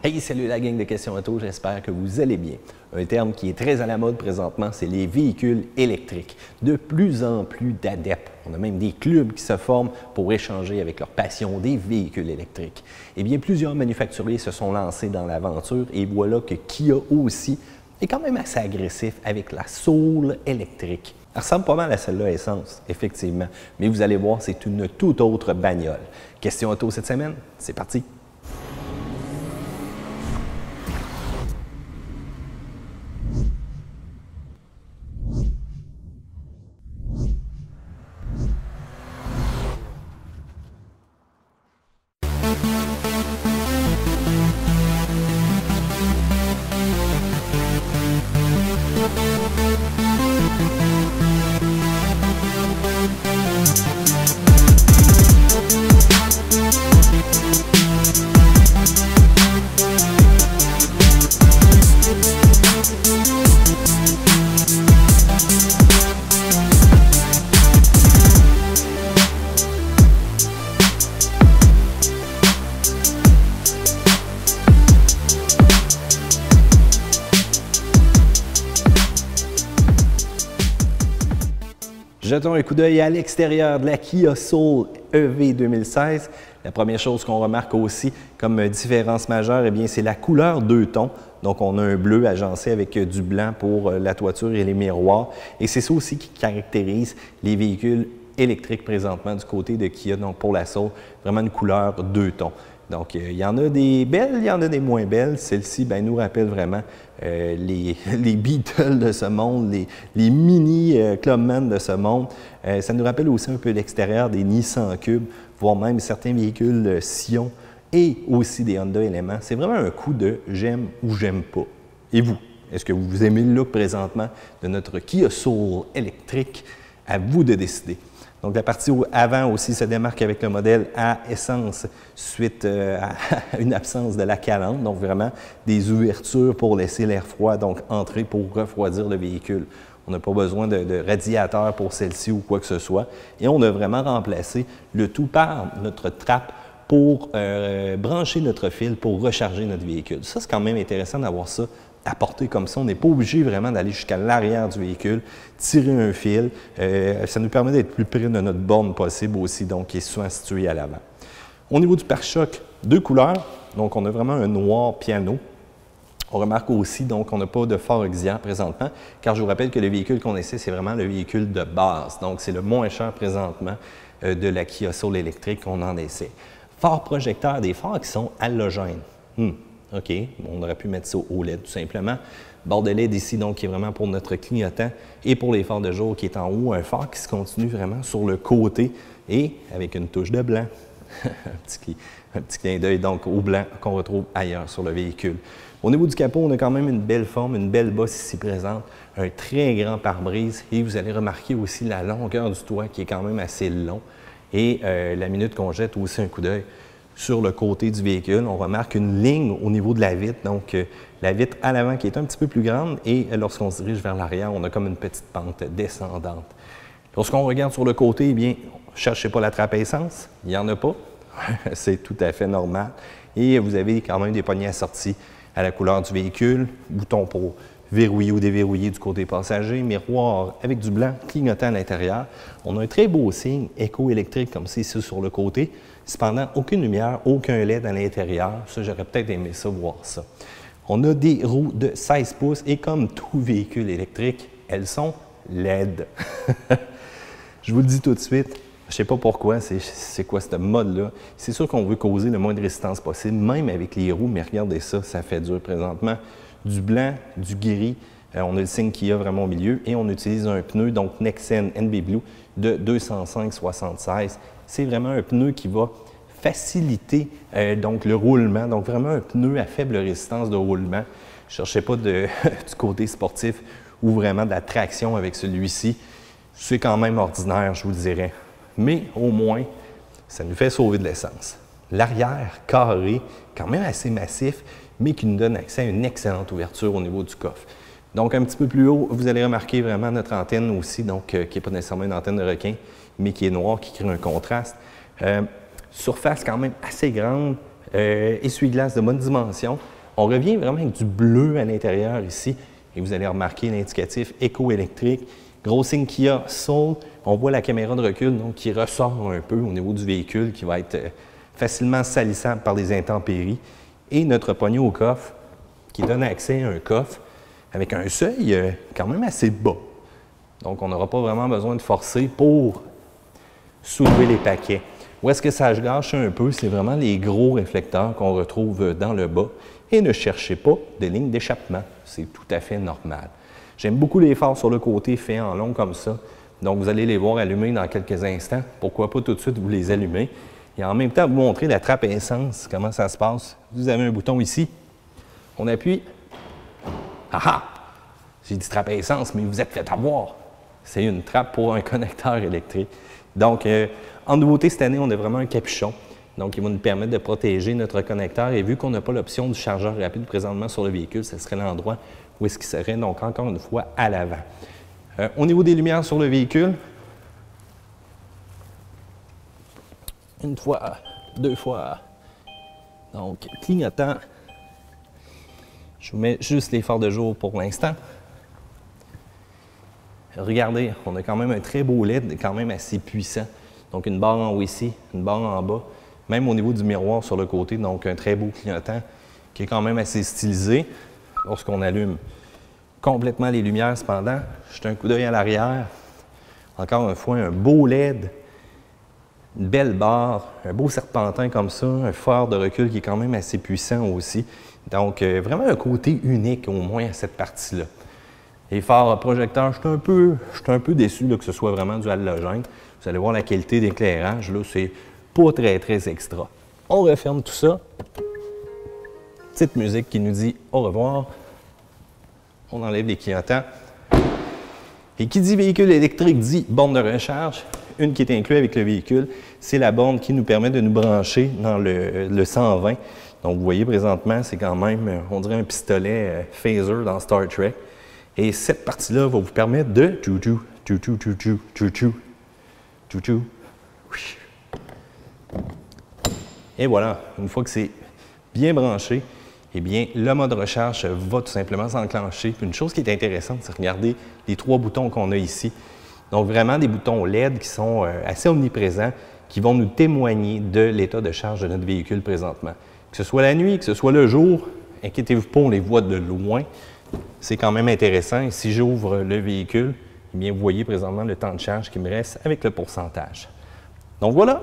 Hey, salut la gang de Questions Auto, j'espère que vous allez bien. Un terme qui est très à la mode présentement, c'est les véhicules électriques. De plus en plus d'adeptes. On a même des clubs qui se forment pour échanger avec leur passion des véhicules électriques. Eh bien, plusieurs manufacturiers se sont lancés dans l'aventure et voilà que Kia aussi est quand même assez agressif avec la Soul électrique. Elle ressemble pas mal à celle-là à essence, effectivement, mais vous allez voir, c'est une toute autre bagnole. Question Auto cette semaine, c'est parti! Jetons un coup d'œil à l'extérieur de la Kia Soul EV 2016. La première chose qu'on remarque aussi comme différence majeure, eh bien, c'est la couleur deux tons. Donc, on a un bleu agencé avec du blanc pour la toiture et les miroirs. Et c'est ça aussi qui caractérise les véhicules électriques présentement du côté de Kia. Donc, pour la Soul, vraiment une couleur deux tons. Donc, il y en a des belles, il y en a des moins belles. Celle-ci nous rappelle vraiment les Beatles de ce monde, les mini Clubman de ce monde. Ça nous rappelle aussi un peu l'extérieur des Nissan Cube, voire même certains véhicules Sion et aussi des Honda Element. C'est vraiment un coup de j'aime ou j'aime pas. Et vous, est-ce que vous aimez le look présentement de notre Kia Soul électrique? À vous de décider. Donc, la partie avant aussi se démarque avec le modèle à essence suite à une absence de la calandre. Donc, vraiment des ouvertures pour laisser l'air froid, donc entrer pour refroidir le véhicule. On n'a pas besoin de radiateur pour celle-ci ou quoi que ce soit. Et on a vraiment remplacé le tout par notre trappe pour brancher notre fil pour recharger notre véhicule. Ça, c'est quand même intéressant d'avoir ça à portée comme ça. On n'est pas obligé vraiment d'aller jusqu'à l'arrière du véhicule, tirer un fil. Ça nous permet d'être plus près de notre borne possible aussi, donc qui est souvent situé à l'avant. Au niveau du pare-choc, deux couleurs. Donc, on a vraiment un noir piano. On remarque aussi donc qu'on n'a pas de phare auxiliaire présentement, car je vous rappelle que le véhicule qu'on essaie, c'est vraiment le véhicule de base. Donc, c'est le moins cher présentement de la Kia Soul électrique qu'on en essaie. Phare projecteur, des phares qui sont halogènes. OK, on aurait pu mettre ça au LED tout simplement. Bord de LED ici, donc, qui est vraiment pour notre clignotant et pour les phares de jour qui est en haut. Un phare qui se continue vraiment sur le côté et avec une touche de blanc. un petit clin d'œil donc au blanc qu'on retrouve ailleurs sur le véhicule. Au niveau du capot, on a quand même une belle forme, une belle bosse ici présente, un très grand pare-brise et vous allez remarquer aussi la longueur du toit qui est quand même assez long. Et la minute qu'on jette aussi un coup d'œil sur le côté du véhicule, on remarque une ligne au niveau de la vitre, donc la vitre à l'avant qui est un petit peu plus grande et lorsqu'on se dirige vers l'arrière, on a comme une petite pente descendante. Lorsqu'on regarde sur le côté, eh bien, cherchez pas la trappe à essence, il n'y en a pas, c'est tout à fait normal. Et vous avez quand même des poignées assorties à la couleur du véhicule, bouton pour verrouiller ou déverrouiller du côté passager, miroir avec du blanc clignotant à l'intérieur. On a un très beau signe éco-électrique comme c'est ici sur le côté. Cependant, aucune lumière, aucun LED à l'intérieur. Ça, j'aurais peut-être aimé ça, voir ça. On a des roues de 16 pouces et comme tout véhicule électrique, elles sont LED. Je vous le dis tout de suite, je ne sais pas pourquoi, c'est quoi cette mode-là. C'est sûr qu'on veut causer le moins de résistance possible, même avec les roues, mais regardez ça, ça fait dur présentement. Du blanc, du gris, on a le signe Kia vraiment au milieu et on utilise un pneu, donc Nexen NB Blue de 205/76. C'est vraiment un pneu qui va faciliter donc le roulement, donc vraiment un pneu à faible résistance de roulement. Ne cherchez pas du côté sportif ou vraiment de la traction avec celui-ci. C'est quand même ordinaire, je vous le dirais. Mais au moins, ça nous fait sauver de l'essence. L'arrière carré, quand même assez massif, mais qui nous donne accès à une excellente ouverture au niveau du coffre. Donc, un petit peu plus haut, vous allez remarquer vraiment notre antenne aussi, donc qui n'est pas nécessairement une antenne de requin, mais qui est noire, qui crée un contraste. Surface quand même assez grande, essuie-glace de bonne dimension. On revient vraiment avec du bleu à l'intérieur ici. Et vous allez remarquer l'indicatif éco-électrique. Gros signe Kia Soul. On voit la caméra de recul donc, qui ressort un peu au niveau du véhicule, qui va être facilement salissable par les intempéries. Et notre poignée au coffre, qui donne accès à un coffre avec un seuil quand même assez bas. Donc, on n'aura pas vraiment besoin de forcer pour soulever les paquets. Où est-ce que ça se gâche un peu? C'est vraiment les gros réflecteurs qu'on retrouve dans le bas. Et ne cherchez pas de ligne d'échappement. C'est tout à fait normal. J'aime beaucoup les phares sur le côté faits en long comme ça. Donc, vous allez les voir allumer dans quelques instants. Pourquoi pas tout de suite vous les allumer? Et en même temps, vous montrer la trappe essence, comment ça se passe. Vous avez un bouton ici. On appuie. Ah ah! J'ai dit trappe essence, mais vous êtes fait avoir. C'est une trappe pour un connecteur électrique. Donc, en nouveauté cette année, on a vraiment un capuchon. Donc, il va nous permettre de protéger notre connecteur. Et vu qu'on n'a pas l'option du chargeur rapide présentement sur le véhicule, ce serait l'endroit où est-ce qu'il serait, donc encore une fois, à l'avant. Au niveau des lumières sur le véhicule, une fois, deux fois. Donc, clignotant. Je vous mets juste les phares de jour pour l'instant. Regardez, on a quand même un très beau LED, quand même assez puissant. Donc, une barre en haut ici, une barre en bas. Même au niveau du miroir sur le côté, donc un très beau clignotant qui est quand même assez stylisé. Lorsqu'on allume complètement les lumières, cependant, jetez un coup d'œil à l'arrière. Encore une fois, un beau LED, une belle barre, un beau serpentin comme ça, un phare de recul qui est quand même assez puissant aussi. Donc, vraiment un côté unique au moins à cette partie-là. Les phares projecteurs, je suis un peu déçu là, que ce soit vraiment du halogène. Vous allez voir la qualité d'éclairage, là, c'est pas très extra. On referme tout ça. Petite musique qui nous dit au revoir. On enlève les clignotants. Et qui dit véhicule électrique dit borne de recharge. Une qui est inclue avec le véhicule, c'est la borne qui nous permet de nous brancher dans le 120. Donc, vous voyez présentement, c'est quand même, on dirait un pistolet phaser dans Star Trek. Et cette partie-là va vous permettre de tchou-tchou, tchou-tchou, tchou-tchou, tchou-tchou, tchou-tchou. Et voilà, une fois que c'est bien branché, eh bien, le mode recharge va tout simplement s'enclencher. Puis une chose qui est intéressante, c'est de regarder les trois boutons qu'on a ici. Donc, vraiment des boutons LED qui sont assez omniprésents, qui vont nous témoigner de l'état de charge de notre véhicule présentement. Que ce soit la nuit, que ce soit le jour, inquiétez-vous pas, on les voit de loin. C'est quand même intéressant. Et si j'ouvre le véhicule, eh bien, vous voyez présentement le temps de charge qui me reste avec le pourcentage. Donc voilà,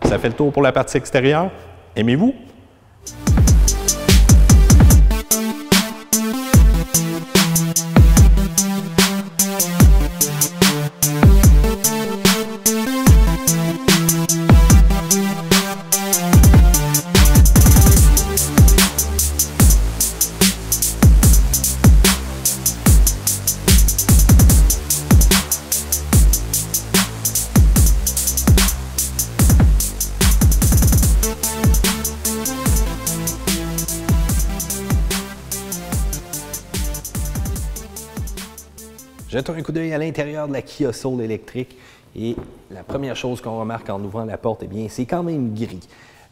ça fait le tour pour la partie extérieure. Aimez-vous? Jetons un coup d'œil à l'intérieur de la Kia Soul électrique et la première chose qu'on remarque en ouvrant la porte, eh bien, c'est quand même gris.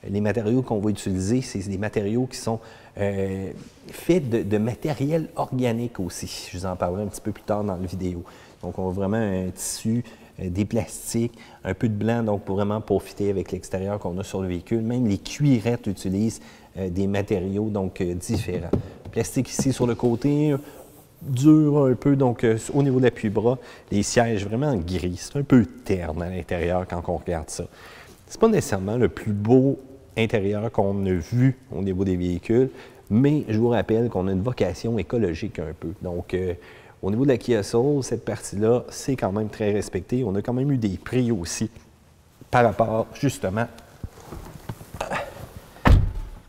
Les matériaux qu'on va utiliser, c'est des matériaux qui sont faits de matériel organique aussi. Je vous en parlerai un petit peu plus tard dans la vidéo. Donc, on a vraiment un tissu, des plastiques, un peu de blanc, donc pour vraiment profiter avec l'extérieur qu'on a sur le véhicule. Même les cuirettes utilisent des matériaux donc différents. Plastique ici sur le côté, dur un peu, donc au niveau de l'appui-bras, les sièges vraiment gris, c'est un peu terne à l'intérieur quand on regarde ça. C'est pas nécessairement le plus beau intérieur qu'on a vu au niveau des véhicules, mais je vous rappelle qu'on a une vocation écologique un peu. Donc, au niveau de la Kia Soul, cette partie-là, c'est quand même très respecté. On a quand même eu des prix aussi par rapport justement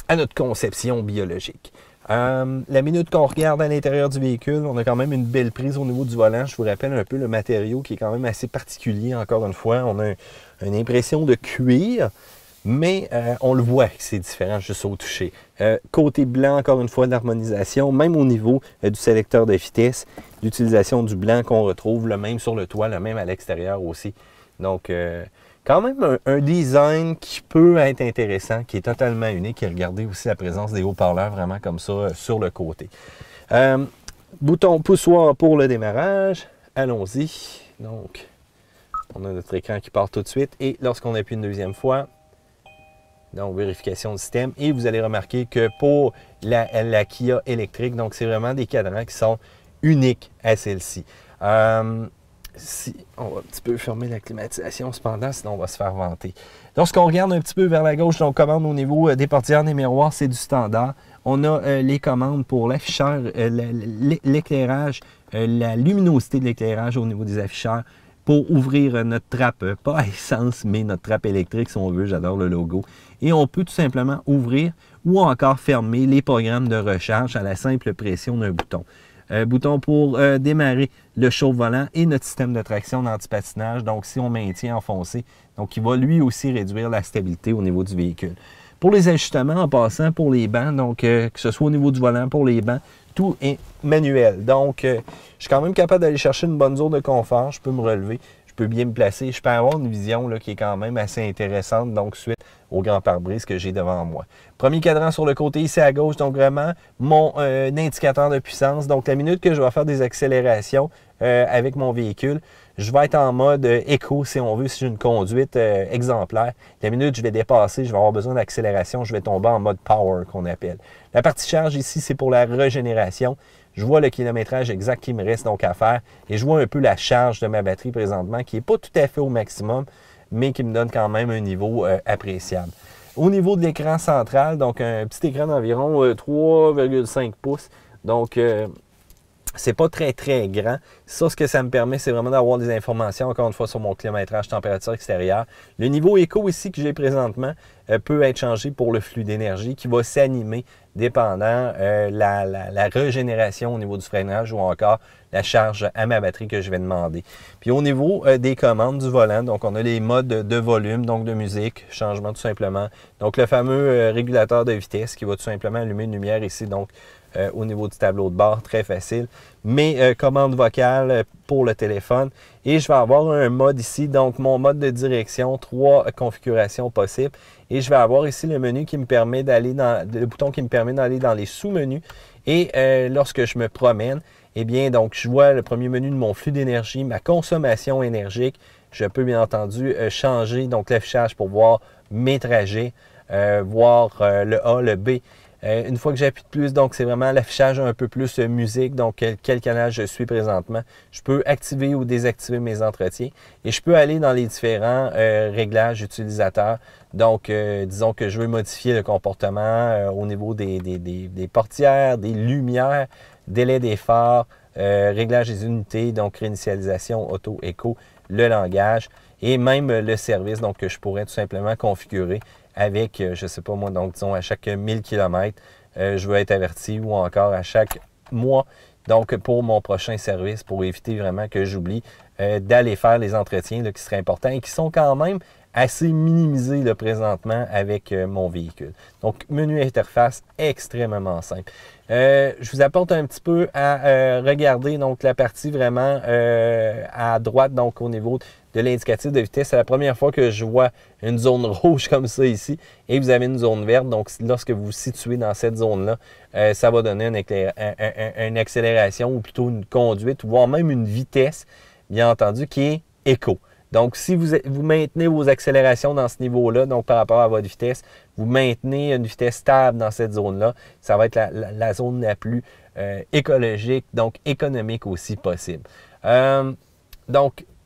à notre conception biologique. La minute qu'on regarde à l'intérieur du véhicule, on a quand même une belle prise au niveau du volant. Je vous rappelle un peu le matériau qui est quand même assez particulier, encore une fois. On a une impression de cuir, mais on le voit que c'est différent juste au toucher. Côté blanc, encore une fois, l'harmonisation, même au niveau du sélecteur de vitesse, l'utilisation du blanc qu'on retrouve, le même sur le toit, le même à l'extérieur aussi. Donc, quand même un design qui peut être intéressant, qui est totalement unique. Et regardez aussi la présence des haut-parleurs vraiment comme ça sur le côté. Bouton poussoir pour le démarrage. Allons-y. Donc, on a notre écran qui part tout de suite. Et lorsqu'on appuie une deuxième fois, donc vérification du système. Et vous allez remarquer que pour la Kia électrique, donc c'est vraiment des cadrans qui sont uniques à celle-ci. Si on va un petit peu fermer la climatisation cependant, sinon on va se faire vanter. Lorsqu'on regarde un petit peu vers la gauche, donc commande au niveau des portières, des miroirs, c'est du standard. On a les commandes pour l'afficheur, l'éclairage, la luminosité de l'éclairage au niveau des afficheurs pour ouvrir notre trappe, pas à essence, mais notre trappe électrique si on veut, j'adore le logo. Et on peut tout simplement ouvrir ou encore fermer les programmes de recharge à la simple pression d'un bouton. Bouton pour démarrer le chauffe-volant et notre système de traction d'antipatinage. Donc, si on maintient enfoncé, donc il va lui aussi réduire la stabilité au niveau du véhicule. Pour les ajustements, en passant pour les bancs, donc que ce soit au niveau du volant, pour les bancs, tout est manuel. Donc, je suis quand même capable d'aller chercher une bonne zone de confort. Je peux me relever, je peux bien me placer. Je peux avoir une vision là, qui est quand même assez intéressante, donc suite au grand pare-brise que j'ai devant moi. Premier cadran sur le côté, ici à gauche, donc vraiment mon indicateur de puissance. Donc, la minute que je vais faire des accélérations avec mon véhicule, je vais être en mode éco, si on veut, si j'ai une conduite exemplaire. La minute je vais dépasser, je vais avoir besoin d'accélération, je vais tomber en mode power, qu'on appelle. La partie charge ici, c'est pour la régénération. Je vois le kilométrage exact qui me reste donc à faire et je vois un peu la charge de ma batterie présentement qui n'est pas tout à fait au maximum, mais qui me donne quand même un niveau appréciable. Au niveau de l'écran central, donc un petit écran d'environ 3,5 pouces, donc c'est pas très grand. Ça, ce que ça me permet, c'est vraiment d'avoir des informations, encore une fois, sur mon kilométrage, température extérieure. Le niveau éco ici que j'ai présentement peut être changé pour le flux d'énergie qui va s'animer dépendant la régénération au niveau du freinage ou encore la charge à ma batterie que je vais demander. Puis au niveau des commandes du volant, donc on a les modes de volume, donc de musique, changement tout simplement. Donc le fameux régulateur de vitesse qui va tout simplement allumer une lumière ici, donc au niveau du tableau de bord, très facile. Mes commandes vocales pour le téléphone. Et je vais avoir un mode ici, donc mon mode de direction, 3 configurations possibles. Et je vais avoir ici le menu qui me permet d'aller dans, le bouton qui me permet d'aller dans les sous-menus. Et lorsque je me promène, eh bien, donc je vois le premier menu de mon flux d'énergie, ma consommation énergique. Je peux bien entendu changer donc l'affichage pour voir mes trajets, voir le A, le B. Une fois que j'appuie de plus, donc c'est vraiment l'affichage un peu plus musique, donc quel canal je suis présentement. Je peux activer ou désactiver mes entretiens et je peux aller dans les différents réglages utilisateurs. Donc, disons que je veux modifier le comportement au niveau des portières, des lumières, délai des phares, réglage des unités, donc réinitialisation, auto, éco, le langage et même le service donc, que je pourrais tout simplement configurer avec, je ne sais pas moi, donc disons à chaque 1000 km, je veux être averti ou encore à chaque mois, donc pour mon prochain service, pour éviter vraiment que j'oublie d'aller faire les entretiens là, qui seraient importants et qui sont quand même assez minimisés là, présentement avec mon véhicule. Donc, menu interface extrêmement simple. Je vous apporte un petit peu à regarder donc la partie vraiment à droite, donc au niveau de l'indicatif de vitesse. C'est la première fois que je vois une zone rouge comme ça ici et vous avez une zone verte. Donc, lorsque vous vous situez dans cette zone-là, ça va donner une accélération ou plutôt une conduite, voire même une vitesse, bien entendu, qui est éco. Donc, si vous maintenez vos accélérations dans ce niveau-là, donc par rapport à votre vitesse, vous maintenez une vitesse stable dans cette zone-là, ça va être la zone la plus écologique, donc économique aussi possible.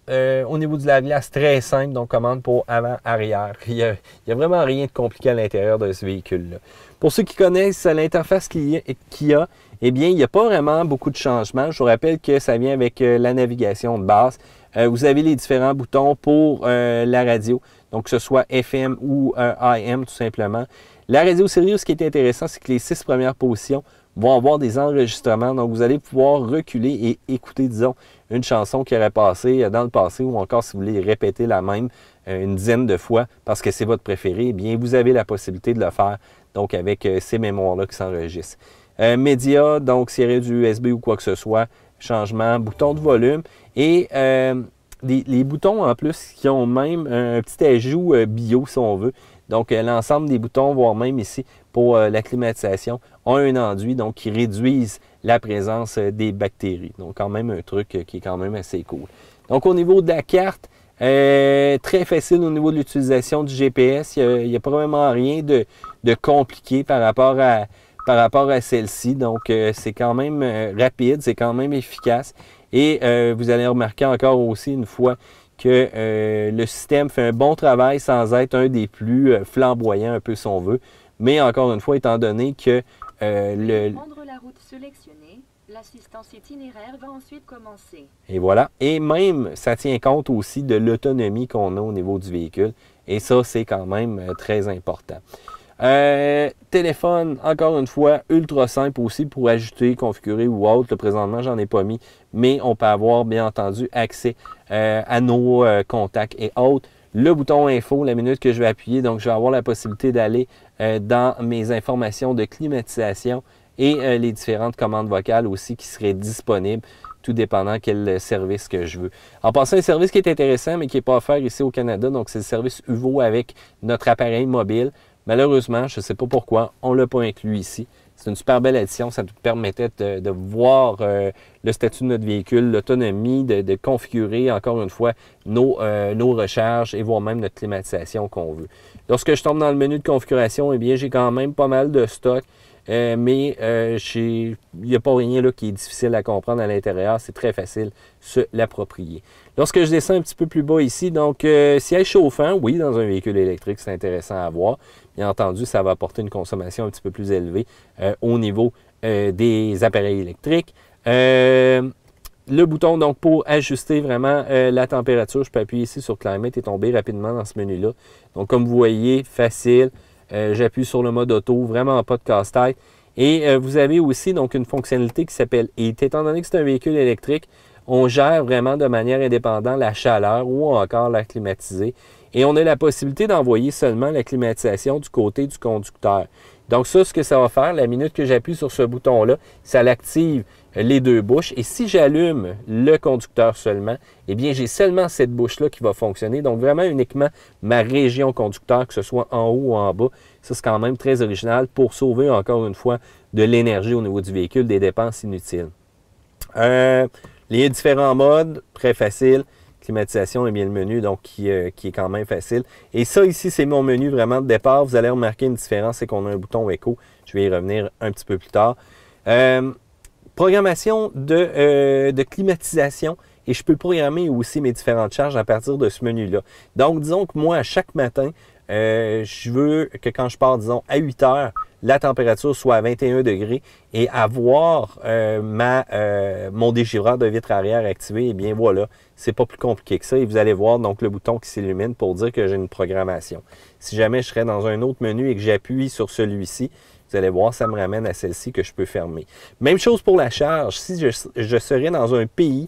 Au niveau du lave-glace, très simple, donc commande pour avant, arrière. Il n'y a vraiment rien de compliqué à l'intérieur de ce véhicule-là. Pour ceux qui connaissent l'interface qu'il y a, eh bien, il n'y a pas vraiment beaucoup de changements. Je vous rappelle que ça vient avec la navigation de base. Vous avez les différents boutons pour la radio, donc que ce soit FM ou AM tout simplement. La radio Sirius, ce qui est intéressant, c'est que les 6 premières positions vont avoir des enregistrements. Donc, vous allez pouvoir reculer et écouter, disons, une chanson qui aurait passé dans le passé ou encore si vous voulez répéter la même une dizaine de fois parce que c'est votre préféré, eh bien, vous avez la possibilité de le faire donc avec ces mémoires-là qui s'enregistrent. Média, donc s'il y aurait du USB ou quoi que ce soit, changement, bouton de volume et les boutons en plus qui ont même un petit ajout bio si on veut. Donc l'ensemble des boutons, voire même ici pour la climatisation, ont un enduit donc qui réduisent la présence des bactéries. Donc quand même un truc qui est quand même assez cool. Donc au niveau de la carte, très facile au niveau de l'utilisation du GPS. Il n'y a pas vraiment rien de compliqué par rapport à celle-ci. Donc c'est quand même rapide, c'est quand même efficace. Et vous allez remarquer encore aussi une fois que le système fait un bon travail sans être un des plus flamboyants un peu si on veut. Mais encore une fois, étant donné que prendre la route sélectionnée, l'assistance itinéraire va ensuite commencer. Et voilà. Et même, ça tient compte aussi de l'autonomie qu'on a au niveau du véhicule. Et ça, c'est quand même très important. Téléphone, encore une fois, ultra simple aussi pour ajouter, configurer ou autre. Là, présentement, j'en ai pas mis, mais on peut avoir, bien entendu, accès à nos contacts et autres. Le bouton info, la minute que je vais appuyer, donc je vais avoir la possibilité d'aller dans mes informations de climatisation et les différentes commandes vocales aussi qui seraient disponibles, tout dépendant quel service que je veux. En passant, un service qui est intéressant, mais qui n'est pas offert ici au Canada, donc c'est le service UVO avec notre appareil mobile. Malheureusement, je ne sais pas pourquoi, on ne l'a pas inclus ici. C'est une super belle addition, ça nous permettait de voir le statut de notre véhicule, l'autonomie, de configurer encore une fois nos recharges et voire même notre climatisation qu'on veut. Lorsque je tombe dans le menu de configuration, eh bien j'ai quand même pas mal de stock, mais il n'y a pas rien là qui est difficile à comprendre à l'intérieur, c'est très facile se l'approprier. Lorsque je descends un petit peu plus bas ici, donc siège chauffant, oui, dans un véhicule électrique, c'est intéressant à voir. Bien entendu, ça va apporter une consommation un petit peu plus élevée au niveau des appareils électriques. Le bouton donc pour ajuster vraiment la température, je peux appuyer ici sur Climate et tomber rapidement dans ce menu-là. Donc comme vous voyez, facile. J'appuie sur le mode auto, vraiment pas de casse-tête. Et vous avez aussi donc une fonctionnalité qui s'appelle Heat. Étant donné que c'est un véhicule électrique, on gère vraiment de manière indépendante la chaleur ou encore la climatisée. Et on a la possibilité d'envoyer seulement la climatisation du côté du conducteur. Donc ça, ce que ça va faire, la minute que j'appuie sur ce bouton-là, ça l'active les deux bouches. Et si j'allume le conducteur seulement, eh bien j'ai seulement cette bouche-là qui va fonctionner. Donc vraiment uniquement ma région conducteur, que ce soit en haut ou en bas. Ça, c'est quand même très original pour sauver encore une fois de l'énergie au niveau du véhicule, des dépenses inutiles. Les différents modes, très facile. Climatisation et bien le menu, donc qui est quand même facile. Et ça ici, c'est mon menu vraiment de départ. Vous allez remarquer une différence, c'est qu'on a un bouton écho. Je vais y revenir un petit peu plus tard. Programmation de climatisation. Et je peux programmer aussi mes différentes charges à partir de ce menu-là. Donc, disons que moi, à chaque matin, je veux que quand je pars, disons, à 8 heures, la température soit à 21 degrés et avoir mon dégivreur de vitre arrière activé, eh bien voilà, c'est pas plus compliqué que ça. Et vous allez voir donc le bouton qui s'illumine pour dire que j'ai une programmation. Si jamais je serais dans un autre menu et que j'appuie sur celui-ci, vous allez voir, ça me ramène à celle-ci que je peux fermer. Même chose pour la charge. Si je serais dans un pays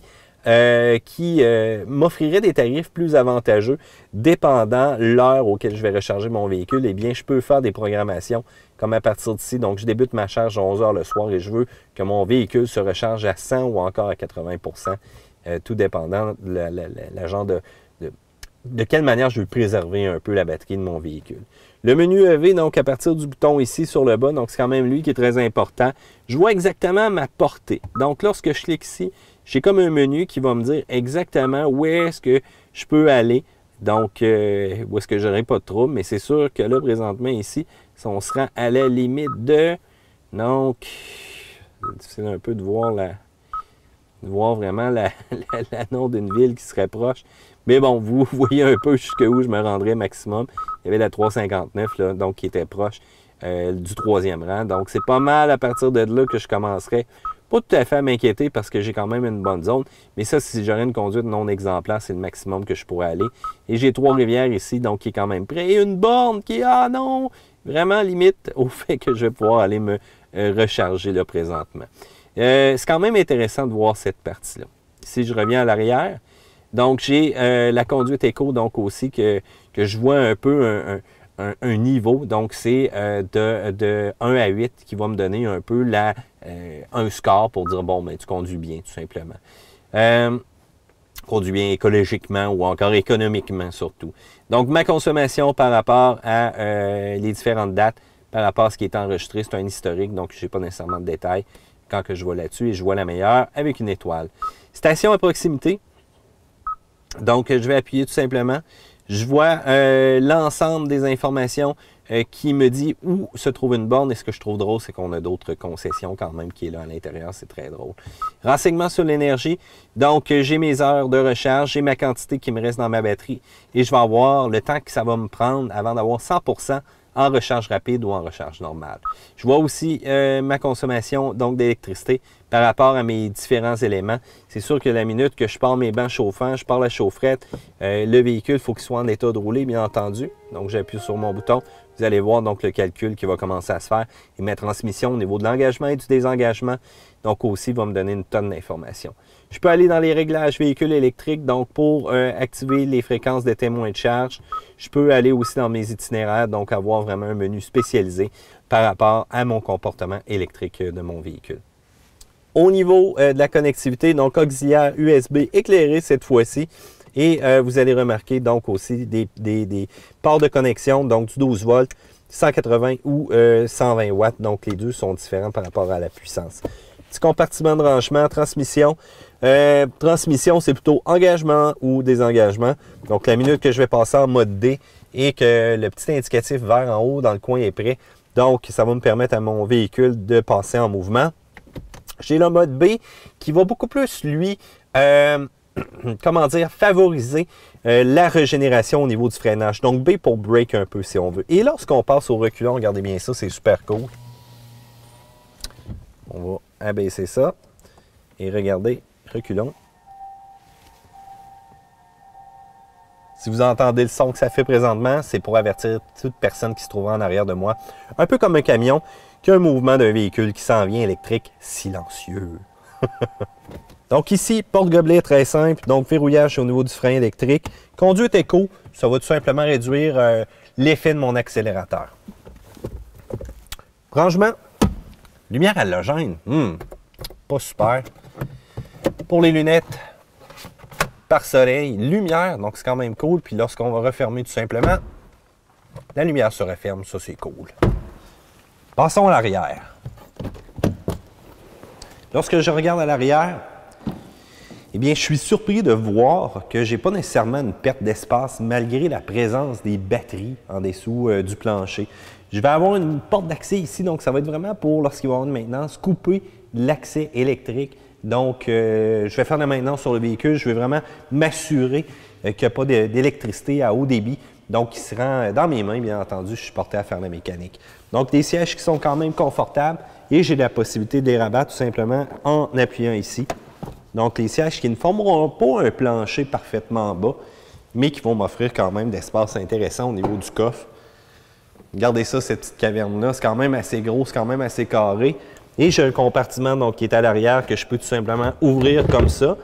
qui m'offrirait des tarifs plus avantageux dépendant l'heure auquel je vais recharger mon véhicule, eh bien, je peux faire des programmations comme à partir d'ici. Donc, je débute ma charge à 11 h le soir et je veux que mon véhicule se recharge à 100 ou encore à 80 tout dépendant de la genre de quelle manière je veux préserver un peu la batterie de mon véhicule. Le menu EV, donc à partir du bouton ici sur le bas, donc c'est quand même lui qui est très important. Je vois exactement ma portée. Donc, lorsque je clique ici, j'ai comme un menu qui va me dire exactement où est-ce que je peux aller. Donc, où est-ce que je n'aurai pas de trouble. Mais c'est sûr que là, présentement, ici, on se rend à la limite de... Donc, c'est difficile un peu de voir vraiment l'annonce d'une ville qui serait proche. Mais bon, vous voyez un peu jusqu'où je me rendrais maximum. Il y avait la 359, là, donc qui était proche du 3e rang. Donc, c'est pas mal à partir de là que je commencerai. Pas tout à fait à m'inquiéter parce que j'ai quand même une bonne zone. Mais ça, si j'aurais une conduite non exemplaire, c'est le maximum que je pourrais aller. Et j'ai Trois-Rivières ici, donc qui est quand même prêt. Et une borne qui est, ah non, vraiment limite au fait que je vais pouvoir aller me recharger là présentement. C'est quand même intéressant de voir cette partie-là. Si je reviens à l'arrière, donc j'ai la conduite éco donc aussi que je vois un peu un niveau. Donc c'est de 1 à 8 qui va me donner un peu un score pour dire bon, ben, tu conduis bien tout simplement. conduit bien écologiquement ou encore économiquement surtout. Donc, ma consommation par rapport à les différentes dates, par rapport à ce qui est enregistré, c'est un historique, donc je n'ai pas nécessairement de détails quand que je vois là-dessus et je vois la meilleure avec une étoile. Station à proximité. Donc, je vais appuyer tout simplement. Je vois l'ensemble des informations qui me dit où se trouve une borne. Et ce que je trouve drôle, c'est qu'on a d'autres concessions quand même qui est là à l'intérieur. C'est très drôle. Renseignements sur l'énergie. Donc, j'ai mes heures de recharge, j'ai ma quantité qui me reste dans ma batterie et je vais avoir le temps que ça va me prendre avant d'avoir 100% en recharge rapide ou en recharge normale. Je vois aussi ma consommation donc d'électricité par rapport à mes différents éléments. C'est sûr que la minute que je pars mes bancs chauffants, je pars la chaufferette, le véhicule, il faut qu'il soit en état de rouler, bien entendu. Donc, j'appuie sur mon bouton. Vous allez voir donc le calcul qui va commencer à se faire et ma transmission au niveau de l'engagement et du désengagement. Donc, aussi, va me donner une tonne d'informations. Je peux aller dans les réglages véhicules électriques, donc pour activer les fréquences des témoins de charge. Je peux aller aussi dans mes itinéraires, donc avoir vraiment un menu spécialisé par rapport à mon comportement électrique de mon véhicule. Au niveau de la connectivité, donc auxiliaire USB éclairé cette fois-ci. Et vous allez remarquer donc aussi des ports de connexion, donc du 12 volts, 180 ou 120 watts. Donc les deux sont différents par rapport à la puissance. Petit compartiment de rangement, transmission. Transmission, c'est plutôt engagement ou désengagement. Donc la minute que je vais passer en mode D et que le petit indicatif vert en haut dans le coin est prêt, donc ça va me permettre à mon véhicule de passer en mouvement. J'ai le mode B qui va beaucoup plus, lui, comment dire, favoriser la régénération au niveau du freinage. Donc B pour break un peu si on veut. Et lorsqu'on passe au reculant, regardez bien ça, c'est super cool. On va abaisser ça. Et regardez, reculons. Si vous entendez le son que ça fait présentement, c'est pour avertir toute personne qui se trouve en arrière de moi. Un peu comme un camion qui a un mouvement d'un véhicule qui s'en vient électrique silencieux. Donc ici, porte-gobelet très simple, donc verrouillage au niveau du frein électrique. Conduite éco, ça va tout simplement réduire l'effet de mon accélérateur. Rangement, lumière halogène, pas super. Pour les lunettes, pare-soleil, lumière, donc c'est quand même cool. Puis lorsqu'on va refermer tout simplement, la lumière se referme, ça c'est cool. Passons à l'arrière. Lorsque je regarde à l'arrière, eh bien, je suis surpris de voir que je n'ai pas nécessairement une perte d'espace malgré la présence des batteries en dessous du plancher. Je vais avoir une porte d'accès ici, donc ça va être vraiment pour, lorsqu'il va y avoir une maintenance, couper l'accès électrique. Donc, je vais faire la maintenance sur le véhicule. Je vais vraiment m'assurer qu'il n'y a pas d'électricité à haut débit. Donc, qui se rend dans mes mains, bien entendu, je suis porté à faire la mécanique. Donc, des sièges qui sont quand même confortables et j'ai la possibilité de les rabattre tout simplement en appuyant ici. Donc, les sièges qui ne formeront pas un plancher parfaitement bas, mais qui vont m'offrir quand même d'espace intéressant au niveau du coffre. Regardez ça, cette petite caverne-là, c'est quand même assez gros, c'est quand même assez carré. Et j'ai un compartiment donc, qui est à l'arrière que je peux tout simplement ouvrir comme ça.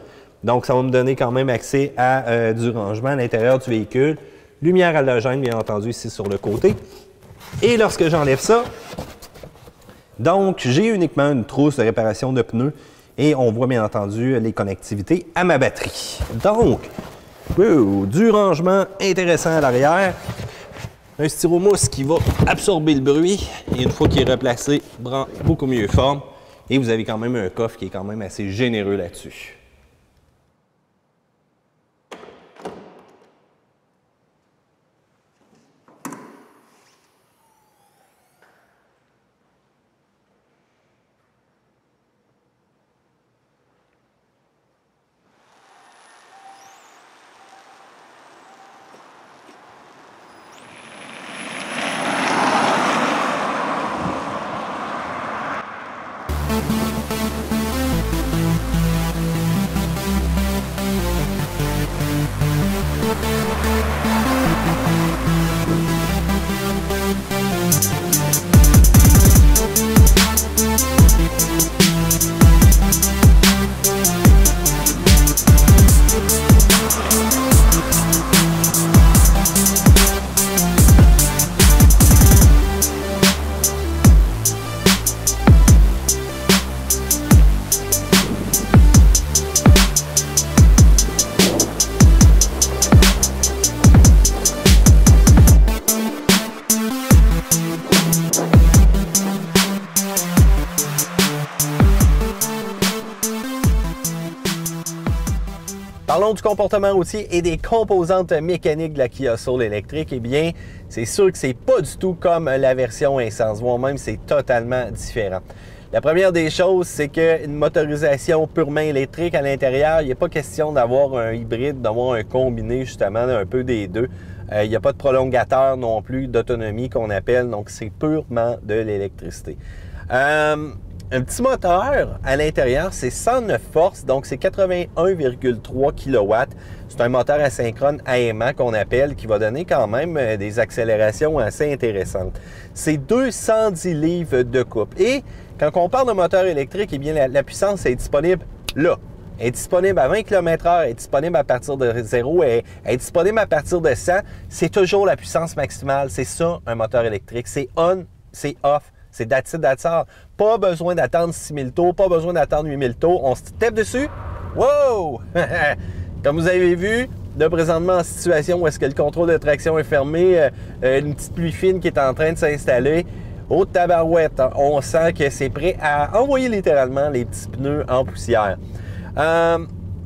Donc, ça va me donner quand même accès à du rangement à l'intérieur du véhicule. Lumière halogène, bien entendu, ici sur le côté. Et lorsque j'enlève ça, donc, j'ai uniquement une trousse de réparation de pneus et on voit bien entendu les connectivités à ma batterie. Donc, du rangement intéressant à l'arrière. Un styromousse qui va absorber le bruit et une fois qu'il est replacé, prend beaucoup mieux forme. Et vous avez quand même un coffre qui est quand même assez généreux là-dessus. Parlons du comportement routier et des composantes mécaniques de la Kia Soul électrique. Eh bien, c'est sûr que c'est pas du tout comme la version essence, voire même c'est totalement différent. La première des choses, c'est qu'une motorisation purement électrique à l'intérieur, il n'y a pas question d'avoir un hybride, d'avoir un combiné justement un peu des deux. Il n'y a pas de prolongateur non plus d'autonomie qu'on appelle, donc c'est purement de l'électricité. Un petit moteur à l'intérieur, c'est 109 forces, donc c'est 81,3 kW. C'est un moteur asynchrone aimant qu'on appelle, qui va donner quand même des accélérations assez intéressantes. C'est 210 livres de couple. Et quand on parle de moteur électrique, eh bien la puissance est disponible là. Elle est disponible à 20 km/h, elle est disponible à partir de 0, elle est disponible à partir de 100. C'est toujours la puissance maximale. C'est ça, un moteur électrique. C'est on, c'est off. C'est that's it, that's all. Pas besoin d'attendre 6000 tours, pas besoin d'attendre 8000 tours. On se tape dessus. Wow! Comme vous avez vu, là, présentement en situation où est-ce que le contrôle de traction est fermé, une petite pluie fine qui est en train de s'installer. Au tabarouette, on sent que c'est prêt à envoyer littéralement les petits pneus en poussière.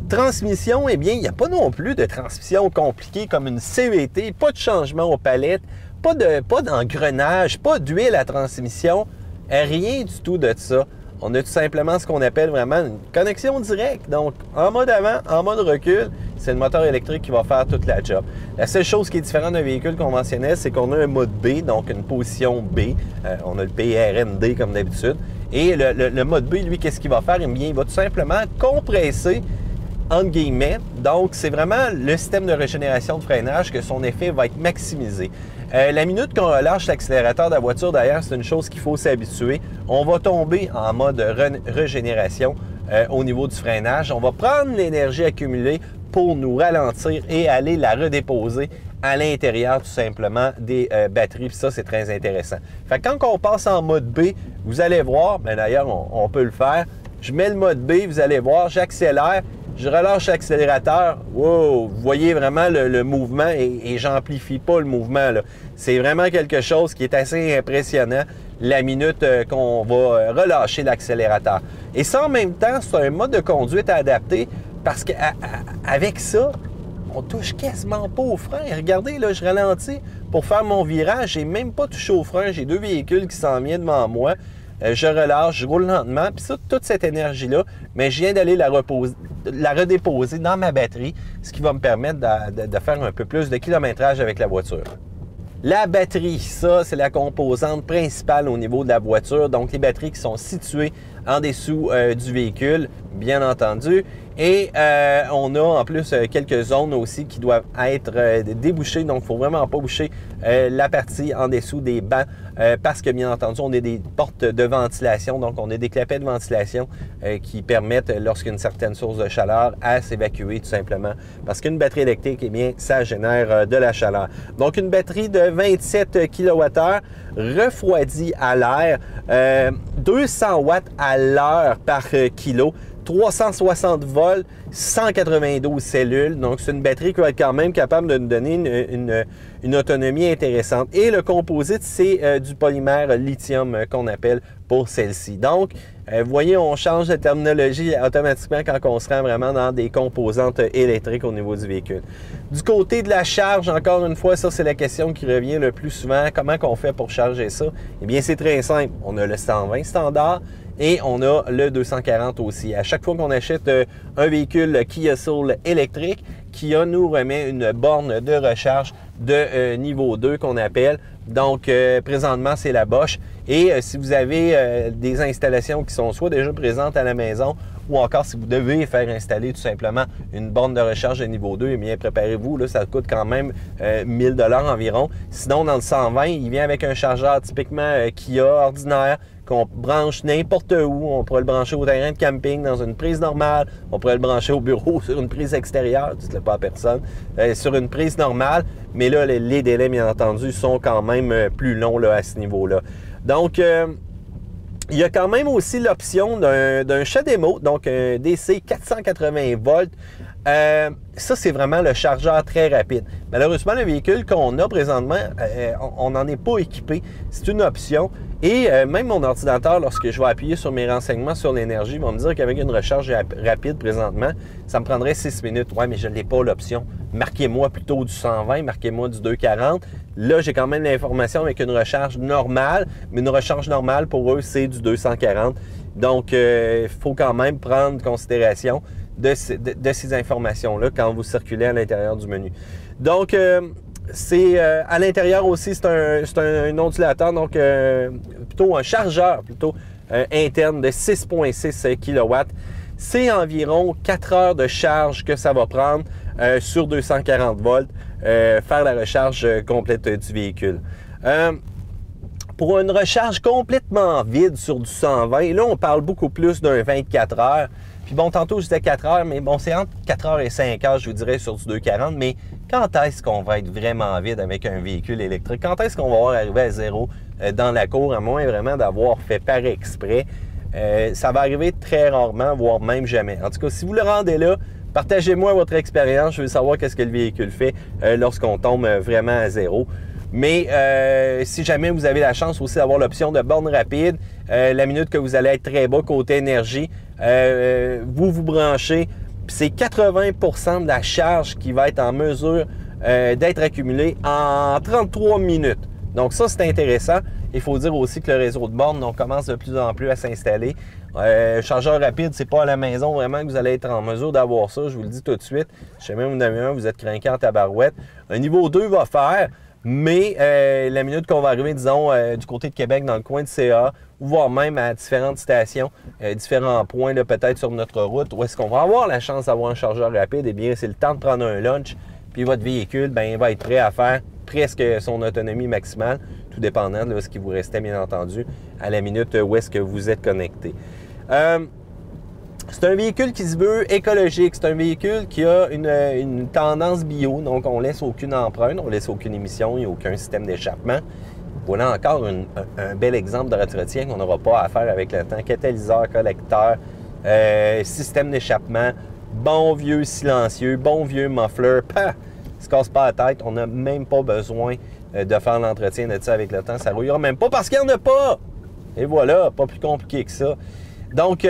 Transmission, eh bien, il n'y a pas non plus de transmission compliquée comme une CVT, pas de changement aux palettes, pas d'engrenage, pas d'huile à transmission, rien du tout de ça. On a tout simplement ce qu'on appelle vraiment une connexion directe. Donc, en mode avant, en mode recul, c'est le moteur électrique qui va faire toute la job. La seule chose qui est différente d'un véhicule conventionnel, c'est qu'on a un mode B, donc une position B. On a le PRND comme d'habitude. Et le mode B, lui, qu'est-ce qu'il va faire? Eh bien, il va tout simplement compresser, entre guillemets. Donc, c'est vraiment le système de régénération de freinage que son effet va être maximisé. La minute qu'on relâche l'accélérateur de la voiture, d'ailleurs, c'est une chose qu'il faut s'habituer. On va tomber en mode régénération au niveau du freinage. On va prendre l'énergie accumulée pour nous ralentir et aller la redéposer à l'intérieur tout simplement des batteries. Puis ça, c'est très intéressant. Fait que quand on passe en mode B, vous allez voir, mais d'ailleurs, on peut le faire. Je mets le mode B, vous allez voir, j'accélère. Je relâche l'accélérateur. Wow! Vous voyez vraiment le mouvement et j'amplifie pas le mouvement. C'est vraiment quelque chose qui est assez impressionnant la minute qu'on va relâcher l'accélérateur. Et ça, en même temps, c'est un mode de conduite à adapter parce qu'avec ça, on touche quasiment pas au frein. Regardez, là, je ralentis pour faire mon virage. J'ai même pas touché au frein. J'ai deux véhicules qui s'en viennent devant moi. Je relâche, je roule lentement, puis ça, toute cette énergie-là, mais je viens d'aller la redéposer dans ma batterie, ce qui va me permettre de faire un peu plus de kilométrage avec la voiture. La batterie, ça, c'est la composante principale au niveau de la voiture, donc les batteries qui sont situées en dessous du véhicule, bien entendu. Et on a en plus quelques zones aussi qui doivent être débouchées, donc il ne faut vraiment pas boucher la partie en dessous des bancs parce que bien entendu, on a des portes de ventilation, donc on a des clapets de ventilation qui permettent, lorsqu'il y a une certaine source de chaleur, à s'évacuer tout simplement. Parce qu'une batterie électrique, eh bien, ça génère de la chaleur. Donc une batterie de 27 kWh refroidie à l'air, 200 watts à l'heure par kilo. 360 volts, 192 cellules. Donc, c'est une batterie qui va être quand même capable de nous donner une autonomie intéressante. Et le composite, c'est du polymère lithium qu'on appelle pour celle-ci. Donc, vous voyez, on change de terminologie automatiquement quand on se rend vraiment dans des composantes électriques au niveau du véhicule. Du côté de la charge, encore une fois, ça, c'est la question qui revient le plus souvent. Comment qu'on fait pour charger ça? Eh bien, c'est très simple. On a le 120 standard. Et on a le 240 aussi. À chaque fois qu'on achète un véhicule Kia Soul électrique, Kia nous remet une borne de recharge de niveau 2 qu'on appelle. Donc, présentement, c'est la Bosch. Et si vous avez des installations qui sont soit déjà présentes à la maison ou encore si vous devez faire installer tout simplement une borne de recharge de niveau 2, eh bien, préparez-vous, là, ça coûte quand même 1000 $ environ. Sinon, dans le 120, il vient avec un chargeur typiquement Kia ordinaire, qu'on branche n'importe où. On pourrait le brancher au terrain de camping dans une prise normale. On pourrait le brancher au bureau sur une prise extérieure. Dites-le pas à personne. Sur une prise normale. Mais là, les délais, bien entendu, sont quand même plus longs là, à ce niveau-là. Donc, il y a quand même aussi l'option d'un CHAdeMO, donc un DC 480 volts Ça, c'est vraiment le chargeur très rapide. Malheureusement, le véhicule qu'on a présentement, on n'en est pas équipé. C'est une option. Et même mon ordinateur, lorsque je vais appuyer sur mes renseignements sur l'énergie, va me dire qu'avec une recharge rapide présentement, ça me prendrait 6 minutes. Ouais, mais je n'ai pas l'option. Marquez-moi plutôt du 120, marquez-moi du 240. Là, j'ai quand même l'information avec une recharge normale, mais une recharge normale, pour eux, c'est du 240. Donc, il faut quand même prendre considération de ces informations-là quand vous circulez à l'intérieur du menu. Donc, à l'intérieur aussi, c'est un ondulateur, donc plutôt un chargeur interne de 6,6 kW. C'est environ 4 heures de charge que ça va prendre sur 240 volts, faire la recharge complète du véhicule. Pour une recharge complètement vide sur du 120, là, on parle beaucoup plus d'un 24 heures. Puis bon, tantôt, je disais 4 heures, mais bon, c'est entre 4 heures et 5 heures, je vous dirais, sur du 240. Mais quand est-ce qu'on va être vraiment vide avec un véhicule électrique? Quand est-ce qu'on va avoir arrivé à zéro dans la cour, à moins vraiment d'avoir fait par exprès? Ça va arriver très rarement, voire même jamais. En tout cas, si vous le rendez là, partagez-moi votre expérience. Je veux savoir qu'est-ce que le véhicule fait lorsqu'on tombe vraiment à zéro. Mais si jamais vous avez la chance aussi d'avoir l'option de borne rapide, la minute que vous allez être très bas côté énergie, vous branchez, c'est 80% de la charge qui va être en mesure d'être accumulée en 33 minutes. Donc ça, c'est intéressant. Il faut dire aussi que le réseau de bornes commence de plus en plus à s'installer. Chargeur rapide, c'est pas à la maison vraiment que vous allez être en mesure d'avoir ça, je vous le dis tout de suite. Si jamais vous en avez un, vous êtes craqué en tabarouette. Un niveau 2 va faire. Mais la minute qu'on va arriver, disons, du côté de Québec, dans le coin de CA, ou voire même à différentes stations, différents points, peut-être sur notre route, où est-ce qu'on va avoir la chance d'avoir un chargeur rapide, eh bien, c'est le temps de prendre un lunch, puis votre véhicule, ben, il va être prêt à faire presque son autonomie maximale, tout dépendant de ce qui vous restait, bien entendu, à la minute où est-ce que vous êtes connecté. C'est un véhicule qui se veut écologique. C'est un véhicule qui a une tendance bio. Donc, on ne laisse aucune empreinte, on ne laisse aucune émission, il n'y a aucun système d'échappement. Voilà encore un bel exemple de retretien qu'on n'aura pas à faire avec le temps. Catalyseur, collecteur, système d'échappement, bon vieux silencieux, bon vieux muffler. Pah! Il ne se casse pas la tête. On n'a même pas besoin de faire l'entretien de ça avec le temps. Ça ne rouillera même pas parce qu'il n'y en a pas. Et voilà, pas plus compliqué que ça. Donc,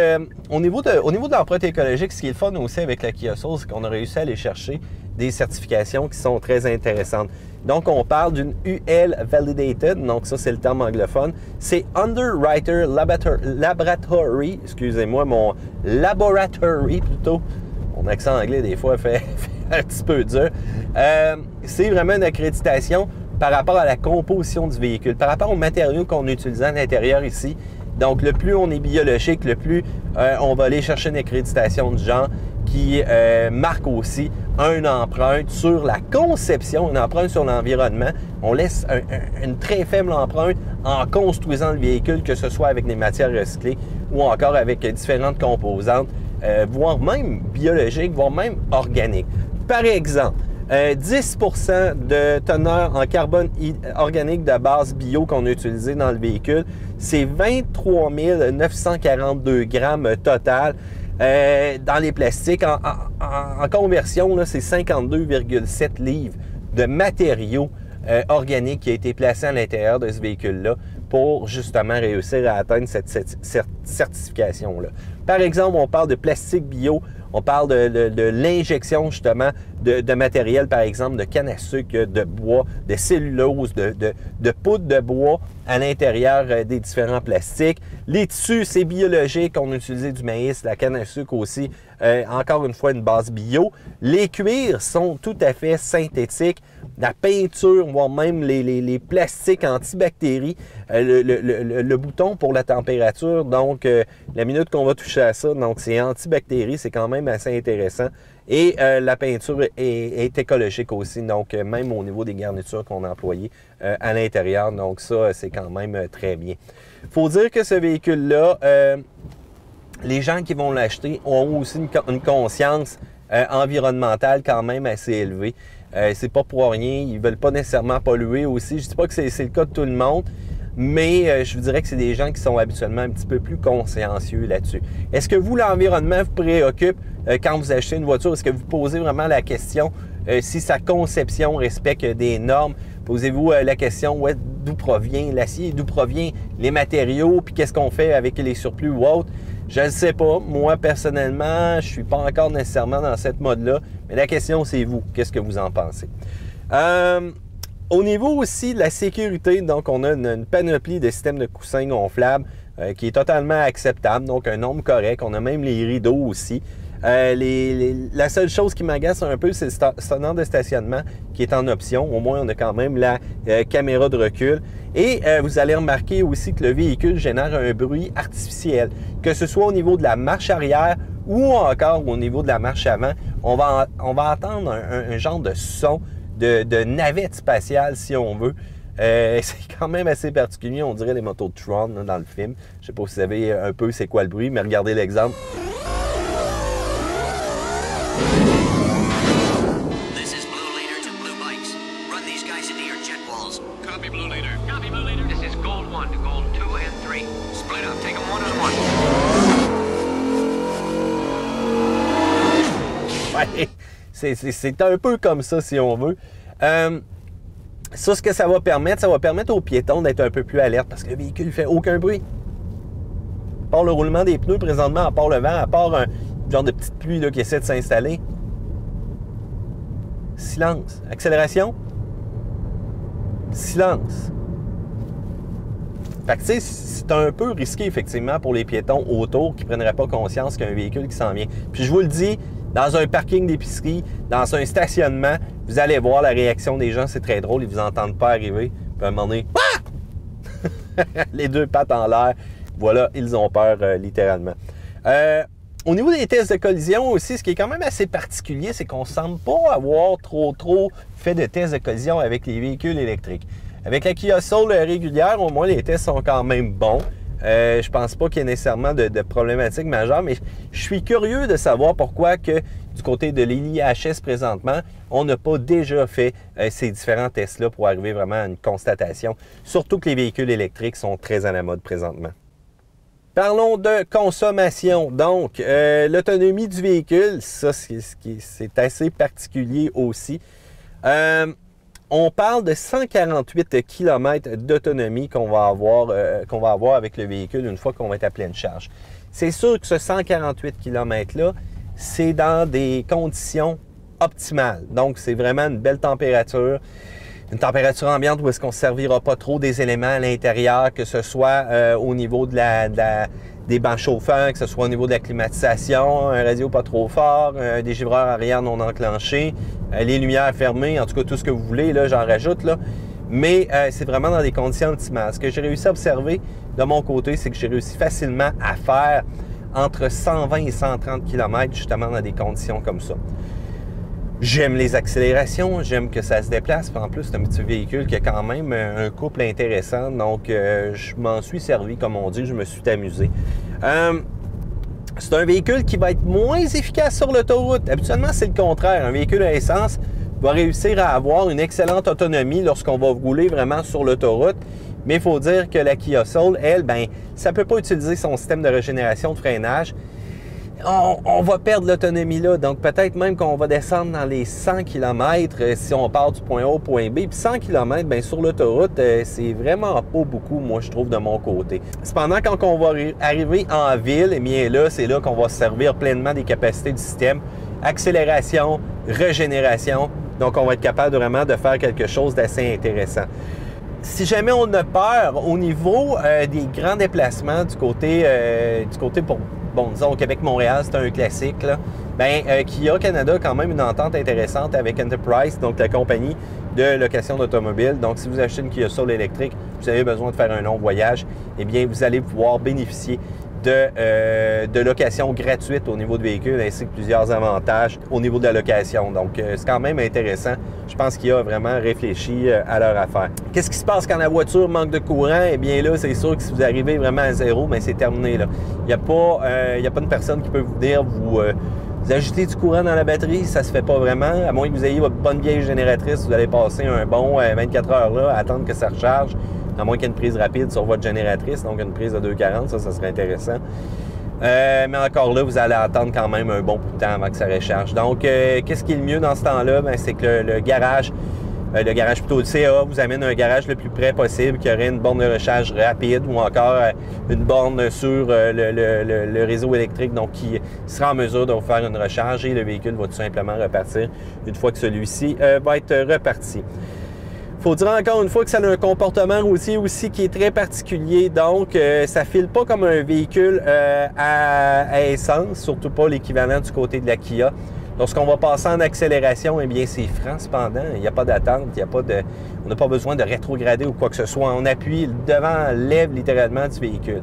au niveau de l'empreinte écologique, ce qui est le fun aussi avec la Kia Soul, c'est qu'on a réussi à aller chercher des certifications qui sont très intéressantes. Donc, on parle d'une UL Validated, donc ça, c'est le terme anglophone. C'est Underwriter Laboratory, excusez-moi, mon laboratory plutôt. Mon accent anglais, des fois, fait un petit peu dur. C'est vraiment une accréditation par rapport à la composition du véhicule, par rapport aux matériaux qu'on utilise à l'intérieur ici. Donc, le plus on est biologique, le plus on va aller chercher une accréditation du genre qui marque aussi une empreinte sur la conception, une empreinte sur l'environnement. On laisse une très faible empreinte en construisant le véhicule, que ce soit avec des matières recyclées ou encore avec différentes composantes, voire même biologiques, voire même organiques. Par exemple, 10% de teneur en carbone organique de base bio qu'on a utilisé dans le véhicule, c'est 23 942 grammes total. Dans les plastiques, en conversion, c'est 52,7 livres de matériaux organiques qui a été placé à l'intérieur de ce véhicule-là pour justement réussir à atteindre cette certification-là. Par exemple, on parle de plastique bio, on parle de l'injection justement de matériel, par exemple, de canne à sucre, de bois, de cellulose, de poudre de bois à l'intérieur des différents plastiques. Les tissus, c'est biologique, on a utilisé du maïs, la canne à sucre aussi, encore une fois, une base bio. Les cuirs sont tout à fait synthétiques. La peinture, voire même les plastiques antibactéries, le bouton pour la température, donc la minute qu'on va toucher à ça, donc c'est antibactéries, c'est quand même assez intéressant. Et la peinture est écologique aussi, donc même au niveau des garnitures qu'on a employées à l'intérieur, donc ça, c'est quand même très bien. Il faut dire que ce véhicule-là, les gens qui vont l'acheter ont aussi une conscience environnementale quand même assez élevée. C'est pas pour rien, ils ne veulent pas nécessairement polluer aussi. Je ne dis pas que c'est le cas de tout le monde. mais je vous dirais que c'est des gens qui sont habituellement un petit peu plus consciencieux là-dessus. Est-ce que vous, l'environnement vous préoccupe quand vous achetez une voiture? Est-ce que vous posez vraiment la question si sa conception respecte des normes? Posez-vous la question d'où provient l'acier, d'où proviennent les matériaux, puis qu'est-ce qu'on fait avec les surplus ou autres? Je ne sais pas. Moi, personnellement, je ne suis pas encore nécessairement dans cette mode-là, mais la question, c'est vous. Qu'est-ce que vous en pensez? Au niveau aussi de la sécurité, donc on a une panoplie de systèmes de coussins gonflables qui est totalement acceptable, donc un nombre correct. On a même les rideaux aussi. La seule chose qui m'agace un peu, c'est le sonneur de stationnement qui est en option. Au moins, on a quand même la caméra de recul. Et vous allez remarquer aussi que le véhicule génère un bruit artificiel, que ce soit au niveau de la marche arrière ou encore au niveau de la marche avant. On va entendre un genre de son de navette spatiale, si on veut. C'est quand même assez particulier, on dirait les motos de Tron là, dans le film. Je ne sais pas si vous savez un peu c'est quoi le bruit, mais regardez l'exemple. This is Blue Leader to Blue Bikes. Run these guys into your jet walls. Copy, Blue Leader. Copy, Blue Leader. This is Gold 1 to Gold 2 and 3. Split up. Take them one-on-one. Ouais, c'est un peu comme ça, si on veut. Ça, ce que ça va permettre aux piétons d'être un peu plus alertes parce que le véhicule ne fait aucun bruit. À part le roulement des pneus présentement, à part le vent, à part un genre de petite pluie là, qui essaie de s'installer. Silence. Accélération. Silence. Fait que tu sais, c'est un peu risqué effectivement pour les piétons autour qui ne prendraient pas conscience qu'il y a un véhicule qui s'en vient. Puis je vous le dis, dans un parking d'épicerie, dans un stationnement, vous allez voir la réaction des gens, c'est très drôle, ils ne vous entendent pas arriver. Puis à un moment donné, ah! Les deux pattes en l'air, voilà, ils ont peur littéralement. Au niveau des tests de collision aussi, ce qui est quand même assez particulier, c'est qu'on ne semble pas avoir trop fait de tests de collision avec les véhicules électriques. Avec la Kia Soul régulière, au moins les tests sont quand même bons. Je pense pas qu'il y ait nécessairement de problématiques majeures, mais je suis curieux de savoir pourquoi que du côté de l'IHS présentement, on n'a pas déjà fait ces différents tests-là pour arriver vraiment à une constatation. Surtout que les véhicules électriques sont très à la mode présentement. Parlons de consommation. Donc, l'autonomie du véhicule, ça, c'est assez particulier aussi. On parle de 148 km d'autonomie qu'on va avoir avec le véhicule une fois qu'on va être à pleine charge. C'est sûr que ce 148 km-là, c'est dans des conditions optimales. Donc, c'est vraiment une belle température. Une température ambiante où est-ce qu'on ne servira pas trop des éléments à l'intérieur, que ce soit au niveau des bancs chauffants, que ce soit au niveau de la climatisation, un radio pas trop fort, un dégivreur arrière non enclenché, les lumières fermées, en tout cas tout ce que vous voulez, là, j'en rajoute. Là. Mais c'est vraiment dans des conditions optimales. Ce que j'ai réussi à observer de mon côté, c'est que j'ai réussi facilement à faire entre 120 et 130 km justement dans des conditions comme ça. J'aime les accélérations, j'aime que ça se déplace. Puis en plus, c'est un petit véhicule qui a quand même un couple intéressant. Donc, je m'en suis servi, comme on dit, je me suis amusé. C'est un véhicule qui va être moins efficace sur l'autoroute. Habituellement, c'est le contraire. Un véhicule à essence va réussir à avoir une excellente autonomie lorsqu'on va rouler vraiment sur l'autoroute. Mais il faut dire que la Kia Soul, elle, ça ne peut pas utiliser son système de régénération de freinage. On va perdre l'autonomie là. Donc, peut-être même qu'on va descendre dans les 100 km si on part du point A au point B. Puis 100 km, sur l'autoroute, c'est vraiment pas beaucoup, moi, je trouve, de mon côté. Cependant, quand on va arriver en ville, eh bien là, c'est là qu'on va se servir pleinement des capacités du système. Accélération, régénération. Donc, on va être capable vraiment de faire quelque chose d'assez intéressant. Si jamais on a peur au niveau des grands déplacements du côté pour, disons, au Québec-Montréal, c'est un classique, là. Kia Canada a quand même une entente intéressante avec Enterprise, donc la compagnie de location d'automobile. Donc, si vous achetez une Kia Soul électrique, vous avez besoin de faire un long voyage, eh bien, vous allez pouvoir bénéficier de location gratuite au niveau du véhicule, ainsi que plusieurs avantages au niveau de la location. Donc, c'est quand même intéressant. Je pense qu'il a vraiment réfléchi à leur affaire. Qu'est-ce qui se passe quand la voiture manque de courant? Eh bien là, c'est sûr que si vous arrivez vraiment à zéro, c'est terminé, là. Il n'y a pas une personne qui peut vous dire vous ajoutez du courant dans la batterie, ça se fait pas vraiment. À moins que vous ayez votre bonne vieille génératrice, vous allez passer un bon 24 heures là à attendre que ça recharge. à moins qu'il y ait une prise rapide sur votre génératrice, donc une prise de 240, ça serait intéressant. Mais encore là, vous allez attendre quand même un bon bout de temps avant que ça recharge. Donc, qu'est-ce qui est le mieux dans ce temps-là? C'est que le garage plutôt le CA, vous amène un garage le plus près possible, qui aurait une borne de recharge rapide ou encore une borne sur le réseau électrique, donc qui sera en mesure de vous faire une recharge et le véhicule va tout simplement repartir une fois que celui-ci va être reparti. Il faut dire encore une fois que ça a un comportement routier aussi qui est très particulier, donc ça ne file pas comme un véhicule à essence, surtout pas l'équivalent du côté de la Kia. Lorsqu'on va passer en accélération, eh bien c'est franc cependant, il n'y a pas d'attente, on n'a pas besoin de rétrograder ou quoi que ce soit. On appuie, le devant lève littéralement du véhicule.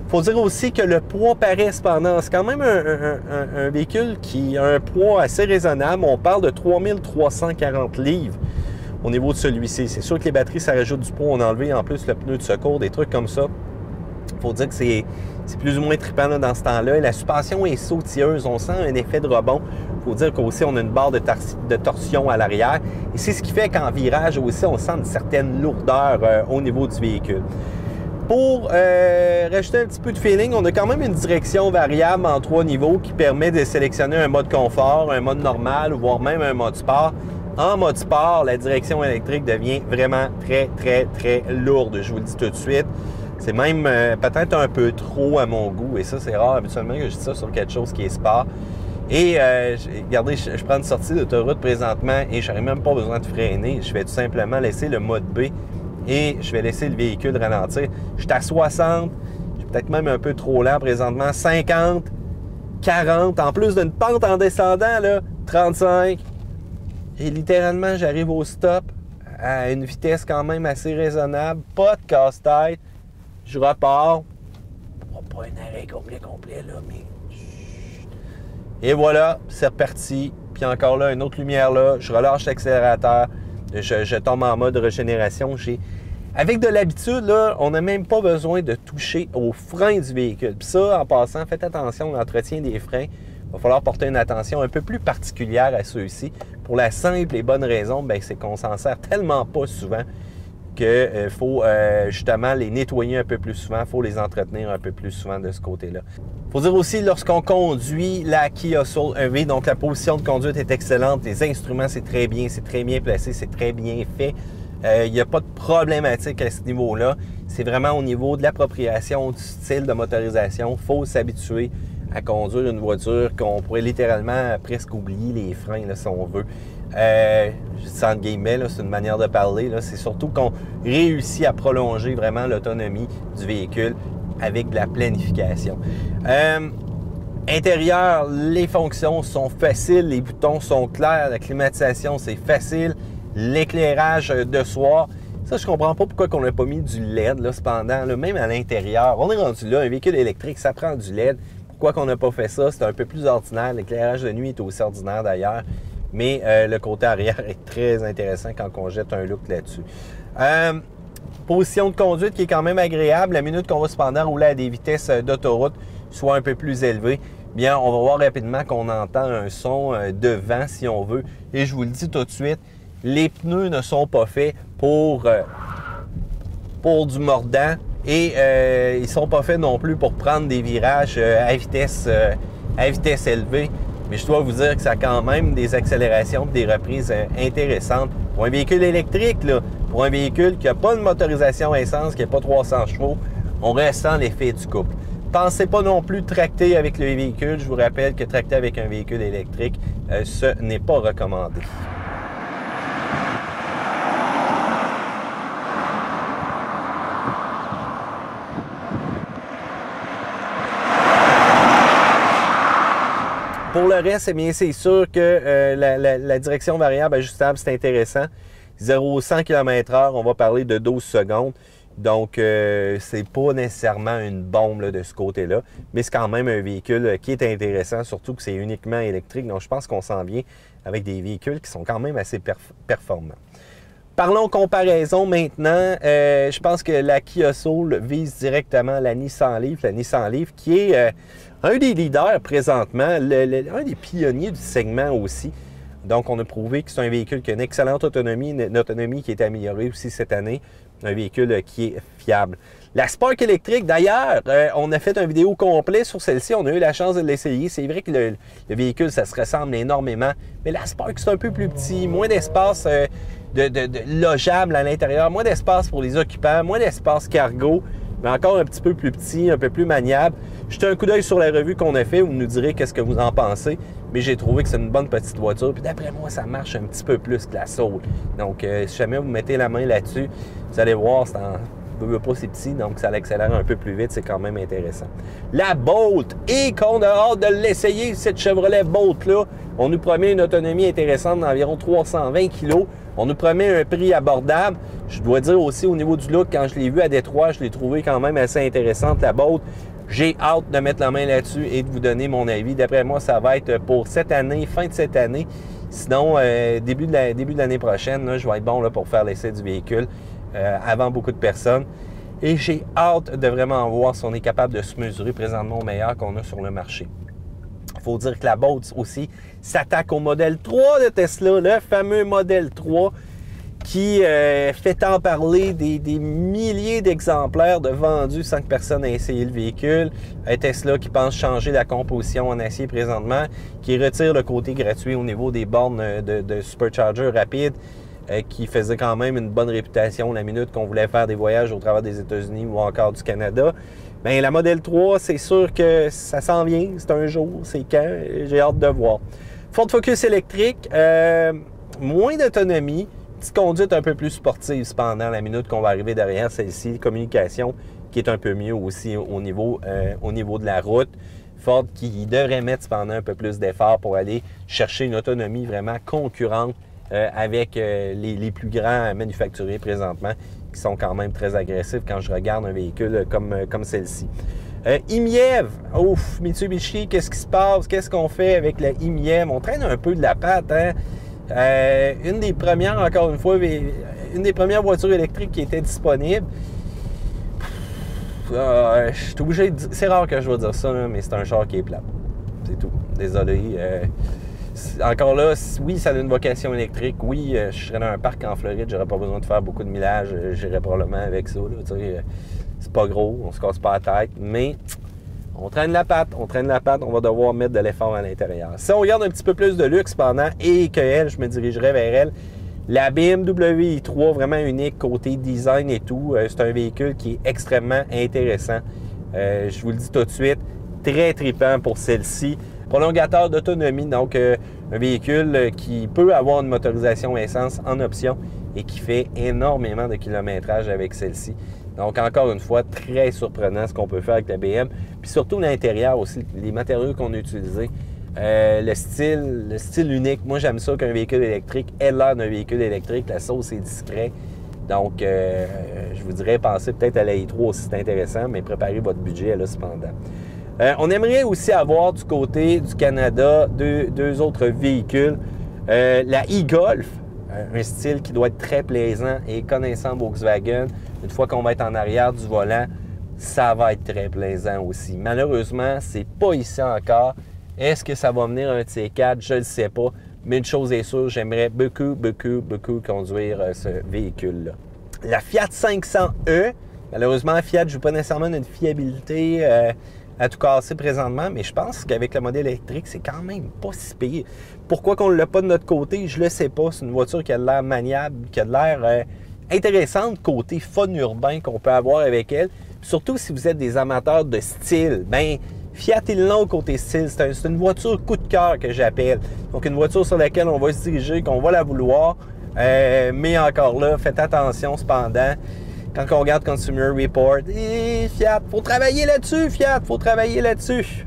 Il faut dire aussi que le poids paraît cependant, c'est quand même un véhicule qui a un poids assez raisonnable. On parle de 3340 livres au niveau de celui-ci. C'est sûr que les batteries, ça rajoute du poids. On a enlevé en plus le pneu de secours, des trucs comme ça. Il faut dire que c'est plus ou moins trippant là, dans ce temps-là. La suspension est sautilleuse. On sent un effet de rebond. Il faut dire qu'aussi, on a une barre de torsion à l'arrière. Et c'est ce qui fait qu'en virage aussi, on sent une certaine lourdeur au niveau du véhicule. Pour rajouter un petit peu de feeling, on a quand même une direction variable en 3 niveaux qui permet de sélectionner un mode confort, un mode normal, voire même un mode sport. En mode sport, la direction électrique devient vraiment très, très, très lourde. Je vous le dis tout de suite. C'est même peut-être un peu trop à mon goût. Et ça, c'est rare habituellement que je dis ça sur quelque chose qui est sport. Et regardez, je prends une sortie d'autoroute présentement et je n'aurai même pas besoin de freiner. Je vais tout simplement laisser le mode B et je vais laisser le véhicule ralentir. Je suis à 60, je suis peut-être même un peu trop lent présentement. 50, 40, en plus d'une pente en descendant, là, 35. Et littéralement, j'arrive au stop à une vitesse quand même assez raisonnable. Pas de casse-tête. Je repars. Pas un arrêt complet, là, mais... Et voilà, c'est reparti. Puis encore là, une autre lumière là. Je relâche l'accélérateur. Je tombe en mode régénération. Avec de l'habitude, là, on n'a même pas besoin de toucher aux freins du véhicule. Puis ça, en passant, faites attention à l'entretien des freins. Il va falloir porter une attention un peu plus particulière à ceux-ci. Pour la simple et bonne raison, c'est qu'on s'en sert tellement pas souvent qu'il faut justement les nettoyer un peu plus souvent, il faut les entretenir un peu plus souvent de ce côté-là. Il faut dire aussi, lorsqu'on conduit la Kia Soul EV, donc la position de conduite est excellente, les instruments, c'est très bien placé, c'est très bien fait. Il n'y a pas de problématique à ce niveau-là. C'est vraiment au niveau de l'appropriation du style de motorisation. Il faut s'habituer à conduire une voiture qu'on pourrait littéralement presque oublier les freins, là, si on veut. Sans guillemets, c'est une manière de parler. C'est surtout qu'on réussit à prolonger vraiment l'autonomie du véhicule avec de la planification. Intérieur, les fonctions sont faciles, les boutons sont clairs, la climatisation, c'est facile. L'éclairage de soir, ça, je comprends pas pourquoi on n'a pas mis du LED, là, cependant, là, même à l'intérieur. On est rendu là, un véhicule électrique, ça prend du LED. Pourquoi qu'on n'a pas fait ça? C'est un peu plus ordinaire. L'éclairage de nuit est aussi ordinaire d'ailleurs. Mais le côté arrière est très intéressant quand on jette un look là-dessus. Position de conduite qui est quand même agréable. La minute qu'on va cependant rouler à des vitesses d'autoroute soit un peu plus élevées, bien, on va voir rapidement qu'on entend un son de vent, si on veut. Et je vous le dis tout de suite, les pneus ne sont pas faits pour du mordant et ils ne sont pas faits non plus pour prendre des virages à vitesse élevée. Mais je dois vous dire que ça a quand même des accélérations et des reprises intéressantes. Pour un véhicule électrique, là, pour un véhicule qui n'a pas de motorisation à essence, qui n'a pas 300 chevaux, on ressent l'effet du couple. Pensez pas non plus tracter avec le véhicule. Je vous rappelle que tracter avec un véhicule électrique, ce n'est pas recommandé. Pour le reste, eh bien, c'est sûr que la direction variable ajustable, c'est intéressant. 0-100 km/h, on va parler de 12 secondes. Donc, c'est pas nécessairement une bombe là, de ce côté-là, mais c'est quand même un véhicule qui est intéressant, surtout que c'est uniquement électrique. Donc, je pense qu'on s'en vient avec des véhicules qui sont quand même assez performants. Parlons comparaison maintenant. Je pense que la Kia Soul vise directement la Nissan Leaf. La Nissan Leaf qui est un des leaders présentement, un des pionniers du segment aussi. Donc, on a prouvé que c'est un véhicule qui a une excellente autonomie, une autonomie qui est améliorée aussi cette année. un véhicule qui est fiable. La Spark électrique, d'ailleurs, on a fait une vidéo complète sur celle-ci. On a eu la chance de l'essayer. C'est vrai que le véhicule, ça se ressemble énormément. Mais la Spark, c'est un peu plus petit, moins d'espace de logeable à l'intérieur, moins d'espace pour les occupants, moins d'espace cargo, mais encore un petit peu plus petit, un peu plus maniable. Jetez un coup d'œil sur la revue qu'on a fait, vous nous direz qu'est-ce que vous en pensez. Mais j'ai trouvé que c'est une bonne petite voiture. Puis d'après moi, ça marche un petit peu plus que la Soul. Donc, si jamais vous mettez la main là-dessus, vous allez voir, c'est petit, donc ça l'accélère un peu plus vite, c'est quand même intéressant. La Bolt, et qu'on a hâte de l'essayer, cette Chevrolet Bolt-là, on nous promet une autonomie intéressante d'environ 320 kg. On nous promet un prix abordable. Je dois dire aussi au niveau du look, quand je l'ai vu à Détroit, je l'ai trouvé quand même assez intéressante, la Bolt. J'ai hâte de mettre la main là-dessus et de vous donner mon avis. D'après moi, ça va être pour cette année, fin de cette année. Sinon, début de l'année prochaine, là, je vais être bon là, pour faire l'essai du véhicule avant beaucoup de personnes. Et j'ai hâte de vraiment voir si on est capable de se mesurer présentement au meilleur qu'on a sur le marché. Il faut dire que la Bolt aussi s'attaque au modèle 3 de Tesla, le fameux modèle 3 qui fait tant parler des milliers d'exemplaires de vendus sans que personne ait essayé le véhicule. Tesla qui pense changer la composition en acier présentement, qui retire le côté gratuit au niveau des bornes de supercharger rapide, qui faisait quand même une bonne réputation la minute qu'on voulait faire des voyages au travers des États-Unis ou encore du Canada. Bien, la Model 3, c'est sûr que ça s'en vient, c'est un jour, c'est quand, j'ai hâte de voir. Ford Focus électrique, moins d'autonomie, petite conduite un peu plus sportive cependant la minute qu'on va arriver derrière celle-ci, communication qui est un peu mieux aussi au niveau de la route. Ford qui devrait mettre cependant un peu plus d'efforts pour aller chercher une autonomie vraiment concurrente avec les plus grands manufacturiers présentement qui sont quand même très agressifs quand je regarde un véhicule comme celle-ci. IMIEV, ouf, Mitsubishi, qu'est-ce qui se passe? Qu'est-ce qu'on fait avec la IMIEV? On traîne un peu de la patte, hein? Une des premières, encore une fois, une des premières voitures électriques qui était disponible. Je suis obligé de dire, c'est rare que je vais dire ça, là, mais c'est un char qui est plat. C'est tout. Désolé. Encore là, oui, ça a une vocation électrique. Oui, je serais dans un parc en Floride, j'aurais pas besoin de faire beaucoup de millage. J'irais probablement avec ça. C'est pas gros, on se casse pas la tête, mais on traîne la patte, on va devoir mettre de l'effort à l'intérieur. Si on regarde un petit peu plus de luxe pendant et que elle, je me dirigerai vers elle, la BMW i3, vraiment unique côté design et tout, c'est un véhicule qui est extrêmement intéressant. Je vous le dis tout de suite, très trippant pour celle-ci. Prolongateur d'autonomie, donc un véhicule qui peut avoir une motorisation essence en option et qui fait énormément de kilométrage avec celle-ci. Donc, encore une fois, très surprenant ce qu'on peut faire avec la BM. Puis surtout l'intérieur aussi, les matériaux qu'on a utilisés. Le style unique. Moi, j'aime ça qu'un véhicule électrique ait l'air d'un véhicule électrique. La sauce est discret. Donc, je vous dirais, pensez peut-être à la i3 aussi, c'est intéressant, mais préparez votre budget là, cependant. On aimerait aussi avoir du côté du Canada deux autres véhicules. La e-Golf, un style qui doit être très plaisant et connaissant Volkswagen, une fois qu'on va être en arrière du volant, ça va être très plaisant aussi. Malheureusement, c'est pas ici encore. Est-ce que ça va venir un de ces quatre? Je ne le sais pas. Mais une chose est sûre, j'aimerais beaucoup conduire ce véhicule-là. La Fiat 500e, malheureusement, Fiat ne joue pas nécessairement une fiabilité à tout casser présentement, mais je pense qu'avec le modèle électrique, c'est quand même pas si pire. Pourquoi qu'on ne l'a pas de notre côté, je le sais pas. C'est une voiture qui a de l'air maniable, qui a de l'air intéressante côté fun urbain qu'on peut avoir avec elle. Puis surtout si vous êtes des amateurs de style, ben Fiat ils l'ont côté style. C'est une voiture coup de cœur que j'appelle. Donc une voiture sur laquelle on va se diriger, qu'on va la vouloir. Mais encore là, faites attention cependant. Quand on regarde Consumer Report, Fiat, faut travailler là-dessus, Fiat, faut travailler là-dessus.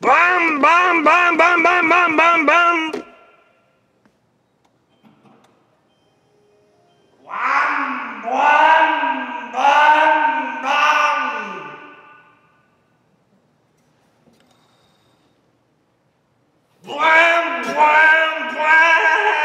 Bam, bam, bam, bam, bam, bam, bam, bam. Bam, bam, bam, bam. Bam, bam, bam.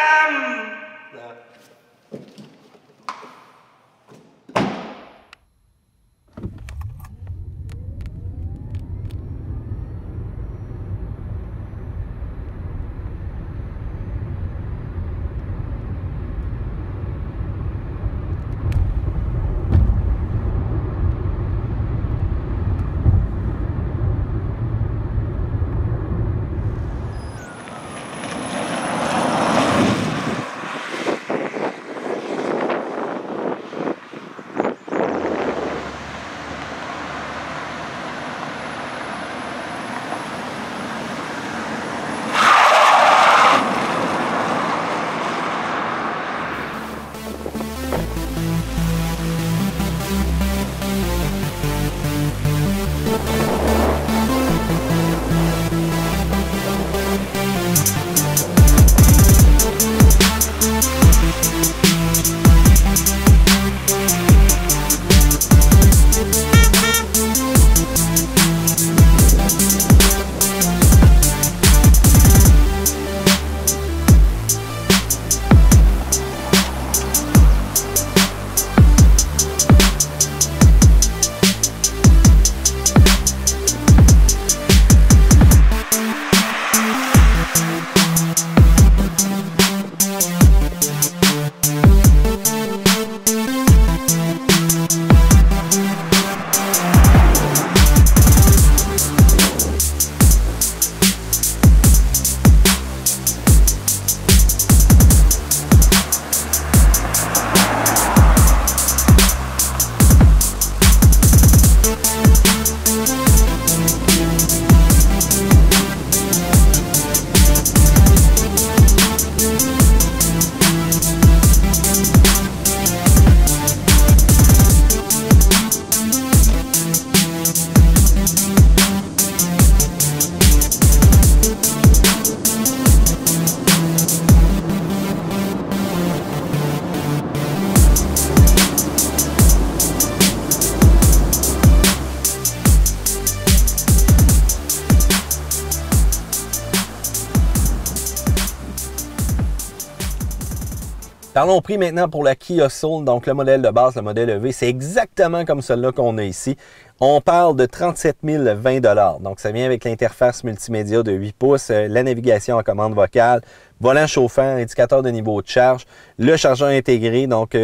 Parlons prix maintenant pour la Kia Soul, donc le modèle de base, le modèle EV, c'est exactement comme celui-là qu'on a ici. On parle de 37 020 $. Donc, ça vient avec l'interface multimédia de 8 pouces, la navigation en commande vocale, volant chauffant, indicateur de niveau de charge, le chargeur intégré, donc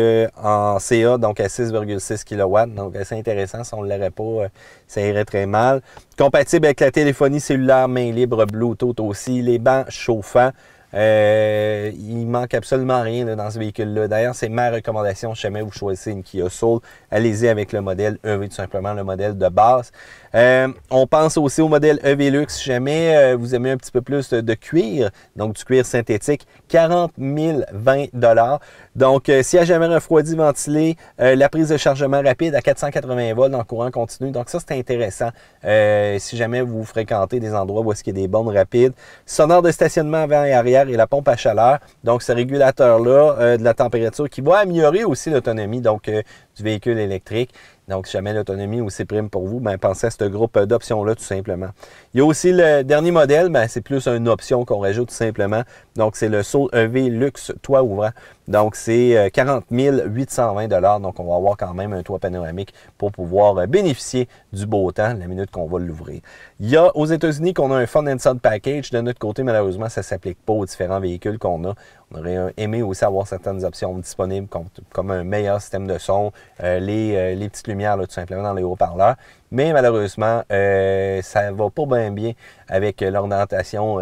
en CA, donc à 6,6 kW. Donc, assez intéressant. Si on ne l'aurait pas, ça irait très mal. Compatible avec la téléphonie cellulaire, main libre, Bluetooth aussi, les bancs chauffants. Il manque absolument rien là, dans ce véhicule-là. D'ailleurs, c'est ma recommandation. Si jamais vous choisissez une Kia Soul, allez-y avec le modèle EV, tout simplement, le modèle de base. On pense aussi au modèle EV Luxe. Si jamais vous aimez un petit peu plus de cuir, donc du cuir synthétique, 40 020 $. Donc, siège jamais refroidi, ventilé, la prise de chargement rapide à 480 volts en courant continu. Donc, ça, c'est intéressant. Si jamais vous fréquentez des endroits où il y a des bornes rapides. Sonore de stationnement avant et arrière et la pompe à chaleur. Donc, ce régulateur-là de la température qui va améliorer aussi l'autonomie donc du véhicule électrique. Donc, si jamais l'autonomie est aussi prime pour vous, pensez à ce groupe d'options-là tout simplement. Il y a aussi le dernier modèle, c'est plus une option qu'on rajoute tout simplement. Donc, c'est le Soul EV Luxe toit ouvrant. Donc, c'est 40 820 $. Donc, on va avoir quand même un toit panoramique pour pouvoir bénéficier du beau temps la minute qu'on va l'ouvrir. Il y a aux États-Unis qu'on a un Fun Inside Package. De notre côté, malheureusement, ça ne s'applique pas aux différents véhicules qu'on a. On aurait aimé aussi avoir certaines options disponibles comme un meilleur système de son, les petites lumières là, tout simplement dans les haut-parleurs. Mais malheureusement, ça ne va pas bien avec l'orientation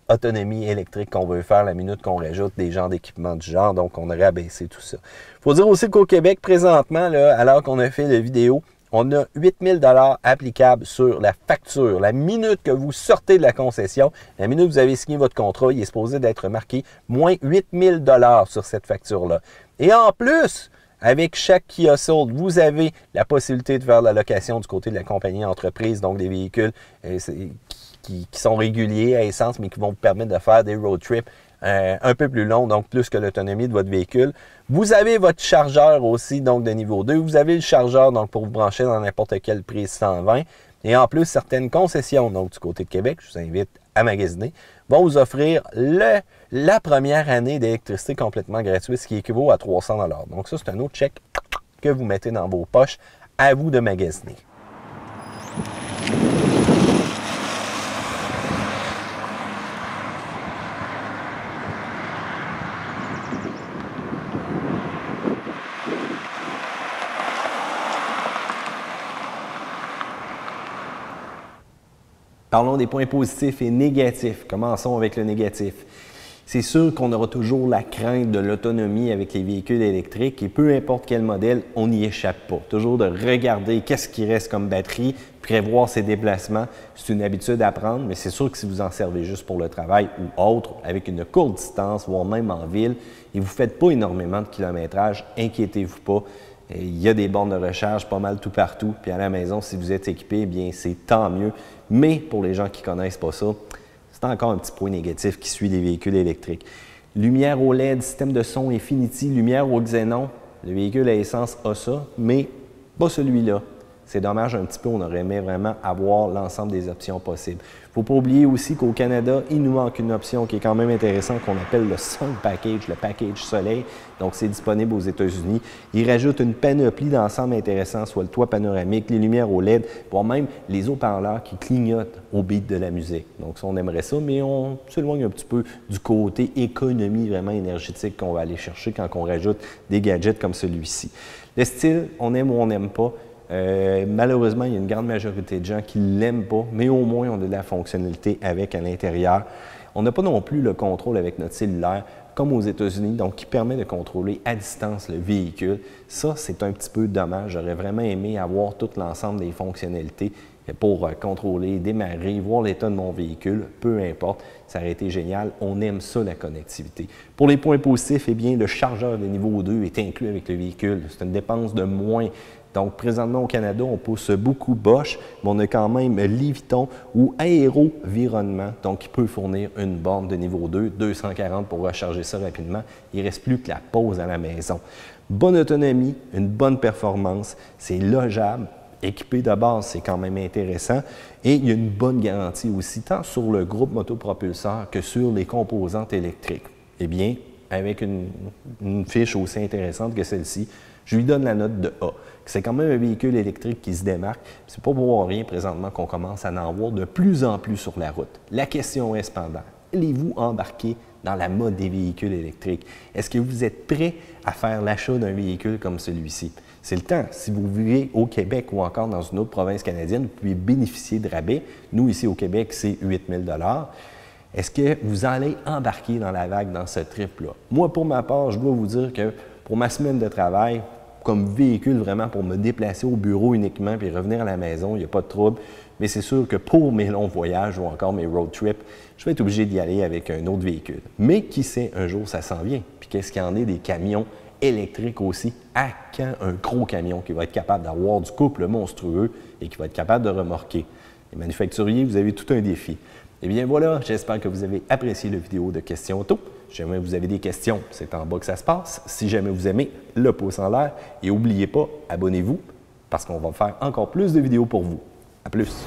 autonomie électrique qu'on veut faire la minute qu'on rajoute des genres d'équipements du genre. Donc, on aurait abaissé tout ça. Il faut dire aussi qu'au Québec, présentement, là, alors qu'on a fait la vidéo, on a 8 000 $ applicables sur la facture. La minute que vous sortez de la concession, la minute que vous avez signé votre contrat, il est supposé d'être marqué moins 8 000 $ sur cette facture-là. Et en plus, avec chaque Kia Soul, vous avez la possibilité de faire la location du côté de la compagnie entreprise, donc des véhicules qui sont réguliers à essence, mais qui vont vous permettre de faire des road trips un peu plus longs, donc plus que l'autonomie de votre véhicule. Vous avez votre chargeur aussi, donc de niveau 2. Vous avez le chargeur donc pour vous brancher dans n'importe quelle prise 120. Et en plus, certaines concessions, donc du côté de Québec, je vous invite à magasiner, vont vous offrir la première année d'électricité complètement gratuite, ce qui équivaut à 300 $. Donc ça, c'est un autre chèque que vous mettez dans vos poches. À vous de magasiner. Parlons des points positifs et négatifs. Commençons avec le négatif. C'est sûr qu'on aura toujours la crainte de l'autonomie avec les véhicules électriques et peu importe quel modèle, on n'y échappe pas. Toujours de regarder qu'est-ce qui reste comme batterie, prévoir ses déplacements. C'est une habitude à prendre, mais c'est sûr que si vous en servez juste pour le travail ou autre, avec une courte distance, voire même en ville, et vous ne faites pas énormément de kilométrage, inquiétez-vous pas. Il y a des bornes de recharge pas mal tout partout. Puis à la maison, si vous êtes équipé, eh bien c'est tant mieux. Mais pour les gens qui ne connaissent pas ça, c'est encore un petit point négatif qui suit les véhicules électriques. Lumière OLED, système de son Infinity, lumière au xénon. Le véhicule à essence a ça, mais pas celui-là. C'est dommage un petit peu, on aurait aimé vraiment avoir l'ensemble des options possibles. Il ne faut pas oublier aussi qu'au Canada, il nous manque une option qui est quand même intéressante qu'on appelle le Sun Package, le package soleil. Donc, c'est disponible aux États-Unis. Il rajoute une panoplie d'ensemble intéressants, soit le toit panoramique, les lumières OLED, voire même les haut-parleurs qui clignotent au beat de la musique. Donc, ça, on aimerait ça, mais on s'éloigne un petit peu du côté économie vraiment énergétique qu'on va aller chercher quand on rajoute des gadgets comme celui-ci. Le style, on aime ou on n'aime pas. Malheureusement, il y a une grande majorité de gens qui ne l'aiment pas, mais au moins, on a de la fonctionnalité avec à l'intérieur. On n'a pas non plus le contrôle avec notre cellulaire, comme aux États-Unis, donc qui permet de contrôler à distance le véhicule. Ça, c'est un petit peu dommage. J'aurais vraiment aimé avoir tout l'ensemble des fonctionnalités pour contrôler, démarrer, voir l'état de mon véhicule, peu importe. Ça aurait été génial. On aime ça, la connectivité. Pour les points positifs, eh bien, le chargeur de niveau 2 est inclus avec le véhicule. C'est une dépense de moins. Donc, présentement, au Canada, on pousse beaucoup Bosch, mais on a quand même Liviton ou Aérovironnement, donc qui peut fournir une borne de niveau 2, 240 pour recharger ça rapidement. Il ne reste plus que la pause à la maison. Bonne autonomie, une bonne performance, c'est logeable. Équipé de base, c'est quand même intéressant. Et il y a une bonne garantie aussi, tant sur le groupe motopropulseur que sur les composantes électriques. Eh bien, avec une fiche aussi intéressante que celle-ci, je lui donne la note de A. C'est quand même un véhicule électrique qui se démarque. C'est pas pour rien présentement qu'on commence à en voir de plus en plus sur la route. La question est cependant, allez-vous embarquer dans la mode des véhicules électriques? Est-ce que vous êtes prêt à faire l'achat d'un véhicule comme celui-ci? C'est le temps. Si vous vivez au Québec ou encore dans une autre province canadienne, vous pouvez bénéficier de rabais. Nous, ici au Québec, c'est 8 000 $. Est-ce que vous allez embarquer dans la vague dans ce trip-là? Moi, pour ma part, je dois vous dire que pour ma semaine de travail, comme véhicule vraiment pour me déplacer au bureau uniquement puis revenir à la maison, il n'y a pas de trouble. Mais c'est sûr que pour mes longs voyages ou encore mes road trips, je vais être obligé d'y aller avec un autre véhicule. Mais qui sait, un jour, ça s'en vient. Puis qu'est-ce qu'il y en a des camions électriques aussi? À quand un gros camion qui va être capable d'avoir du couple monstrueux et qui va être capable de remorquer? Les manufacturiers, vous avez tout un défi. Eh bien voilà, j'espère que vous avez apprécié la vidéo de Questions Auto. Si jamais vous avez des questions, c'est en bas que ça se passe. Si jamais vous aimez, le pouce en l'air. Et n'oubliez pas, abonnez-vous parce qu'on va faire encore plus de vidéos pour vous. À plus!